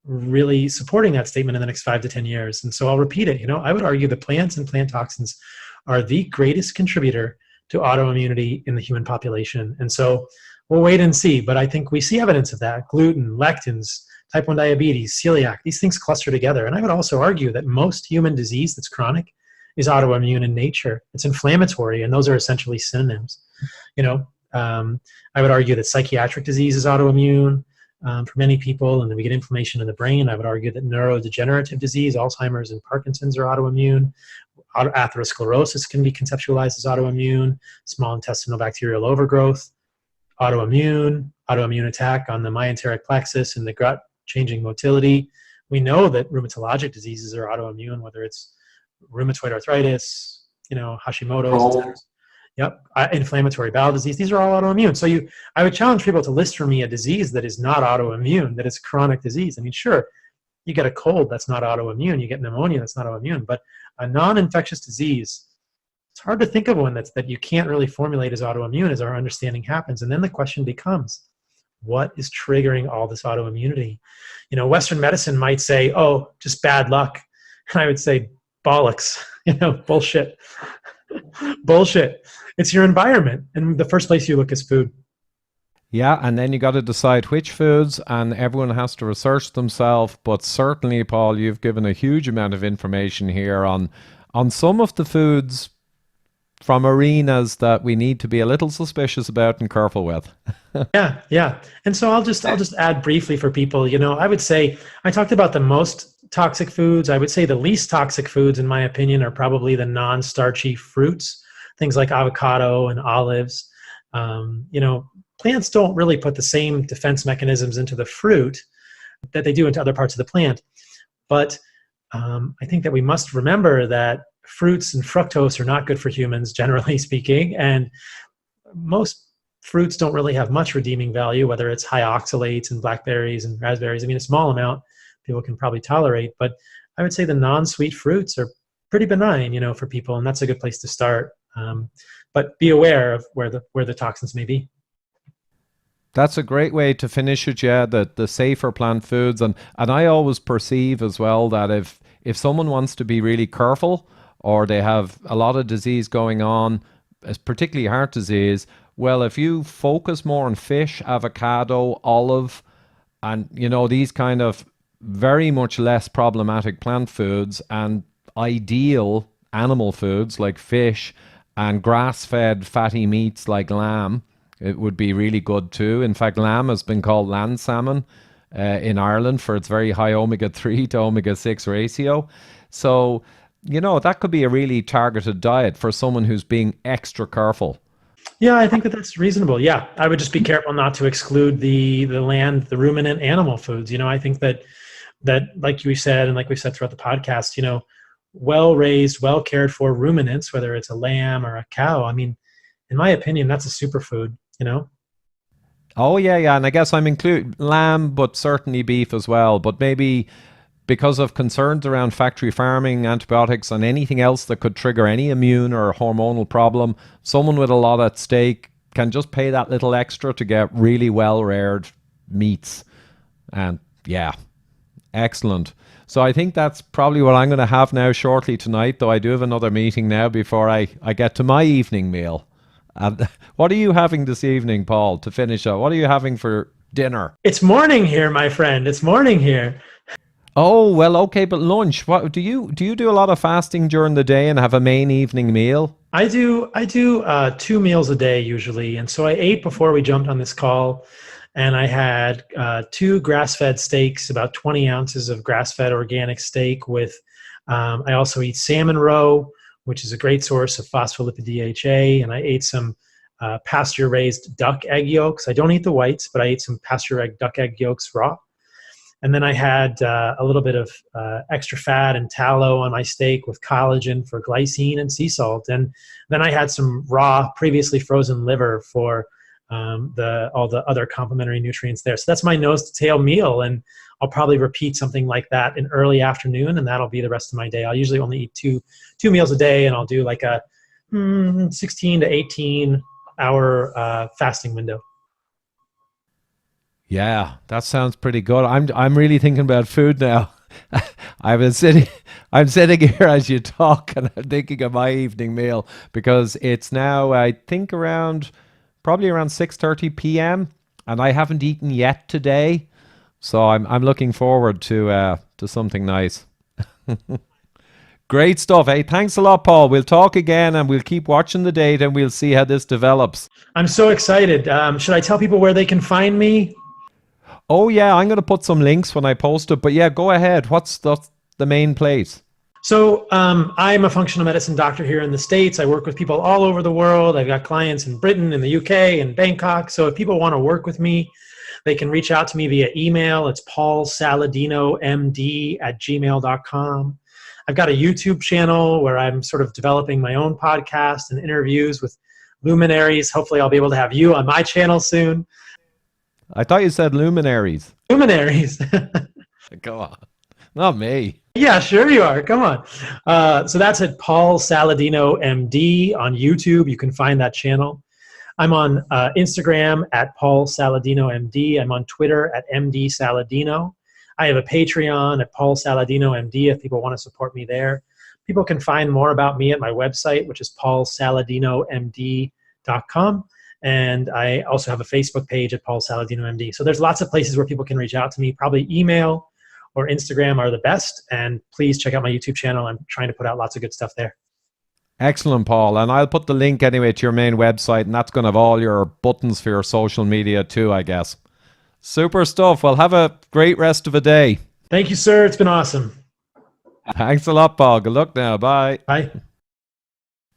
really supporting that statement in the next 5 to 10 years. And so I'll repeat it. I would argue that plants and plant toxins are the greatest contributor to autoimmunity in the human population. And so we'll wait and see, but I think we see evidence of that. Gluten, lectins, type 1 diabetes, celiac, these things cluster together. And I would also argue that most human disease that's chronic is autoimmune in nature. It's inflammatory, and those are essentially synonyms. I would argue that psychiatric disease is autoimmune for many people, and then we get inflammation in the brain. I would argue that neurodegenerative disease, Alzheimer's and Parkinson's, are autoimmune. Atherosclerosis can be conceptualized as autoimmune, small intestinal bacterial overgrowth, autoimmune attack on the myenteric plexus and the gut, changing motility. We know that rheumatologic diseases are autoimmune, whether it's rheumatoid arthritis, Hashimoto's, inflammatory bowel disease. These are all autoimmune. So I would challenge people to list for me a disease that is not autoimmune, that is chronic disease. I mean, sure, you get a cold, that's not autoimmune. You get pneumonia, that's not autoimmune. But a non-infectious disease, it's hard to think of one that you can't really formulate as autoimmune as our understanding happens. And then the question becomes, what is triggering all this autoimmunity? Western medicine might say, oh, just bad luck. And I would say, bollocks, bullshit. Bullshit. It's your environment. And the first place you look is food. Yeah, and then you got to decide which foods, and everyone has to research themselves. But certainly, Paul, you've given a huge amount of information here on some of the foods from arenas that we need to be a little suspicious about and careful with. Yeah. And so I'll just add briefly for people, I would say, I talked about the most toxic foods. I would say the least toxic foods, in my opinion, are probably the non-starchy fruits, things like avocado and olives. Plants don't really put the same defense mechanisms into the fruit that they do into other parts of the plant. But I think that we must remember that fruits and fructose are not good for humans, generally speaking, and most fruits don't really have much redeeming value, whether it's high oxalates and blackberries and raspberries. I mean, a small amount people can probably tolerate, but I would say the non-sweet fruits are pretty benign, you know, for people, and that's a good place to start. But be aware of where the toxins may be. That's a great way to finish it, yeah, the safer plant foods. And I always perceive as well that if someone wants to be really careful, or they have a lot of disease going on, particularly heart disease, well, if you focus more on fish, avocado, olive, and, you know, these kind of very much less problematic plant foods, and ideal animal foods like fish and grass-fed fatty meats like lamb, it would be really good too. In fact, lamb has been called land salmon in Ireland for its very high omega-3 to omega-6 ratio. So, you know, that could be a really targeted diet for someone who's being extra careful. Yeah, I think that's reasonable. Yeah, I would just be careful not to exclude the ruminant animal foods. You know, I think that like you said, and like we said throughout the podcast, you know, well-raised, well-cared for ruminants, whether it's a lamb or a cow, I mean, in my opinion, that's a superfood, you know? Oh, yeah. And I guess I'm including lamb, but certainly beef as well. But maybe because of concerns around factory farming, antibiotics, and anything else that could trigger any immune or hormonal problem, someone with a lot at stake can just pay that little extra to get really well-reared meats. And yeah, excellent. So I think that's probably what I'm going to have now shortly tonight, though I do have another meeting now before I get to my evening meal. And what are you having this evening, Paul, to finish up? What are you having for dinner? It's morning here, my friend. It's morning here. Oh, well, okay, but lunch. What do you do a lot of fasting during the day and have a main evening meal? I do 2 meals a day usually. And so I ate before we jumped on this call, and I had 2 grass-fed steaks, about 20 ounces of grass-fed organic steak with, I also eat salmon roe, which is a great source of phospholipid DHA, and I ate some pasture-raised duck egg yolks. I don't eat the whites, but I ate some pasture-raised duck egg yolks raw. And then I had a little bit of extra fat and tallow on my steak with collagen for glycine and sea salt. And then I had some raw, previously frozen liver for all the other complementary nutrients there. So that's my nose to tail meal, and I'll probably repeat something like that in early afternoon, and that'll be the rest of my day. I'll usually only eat two meals a day, and I'll do like a 16 to 18 hour fasting window. Yeah, that sounds pretty good. I'm really thinking about food now. I'm sitting here as you talk, and I'm thinking of my evening meal, because it's now, I think, probably around 6:30 p.m. and I haven't eaten yet today, so I'm looking forward to something nice. Great stuff. Hey, thanks a lot, Paul. We'll talk again, and we'll keep watching the data, and we'll see how this develops. I'm so excited. Should I tell people where they can find me? Oh yeah, I'm going to put some links when I post it, but yeah, go ahead. What's the main place? So I'm a functional medicine doctor here in the States. I work with people all over the world. I've got clients in Britain, in the UK, and Bangkok. So if people want to work with me, they can reach out to me via email. It's paulsaladinomd@gmail.com. I've got a YouTube channel where I'm sort of developing my own podcast and interviews with luminaries. Hopefully I'll be able to have you on my channel soon. I thought you said luminaries. Luminaries. Go on. Not me. Yeah, sure you are. Come on. So that's at Paul Saladino MD on YouTube. You can find that channel. I'm on Instagram at Paul Saladino MD. I'm on Twitter at MD Saladino. I have a Patreon at Paul Saladino MD if people want to support me there. People can find more about me at my website, which is paulsaladinomd.com. And I also have a Facebook page at Paul Saladino MD. So there's lots of places where people can reach out to me. Probably email or Instagram are the best. And please check out my YouTube channel. I'm trying to put out lots of good stuff there. Excellent, Paul. And I'll put the link anyway to your main website, and that's going to have all your buttons for your social media too, I guess. Super stuff. Well, have a great rest of the day. Thank you, sir. It's been awesome. Thanks a lot, Paul. Good luck now. Bye. Bye.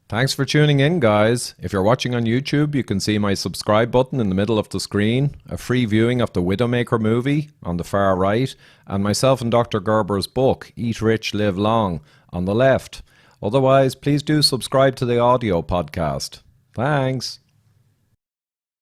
Thanks for tuning in, guys. If you're watching on YouTube, you can see my subscribe button in the middle of the screen, a free viewing of the Widowmaker movie on the far right, and myself and Dr. Gerber's book, Eat Rich, Live Long, on the left. Otherwise, please do subscribe to the audio podcast. Thanks.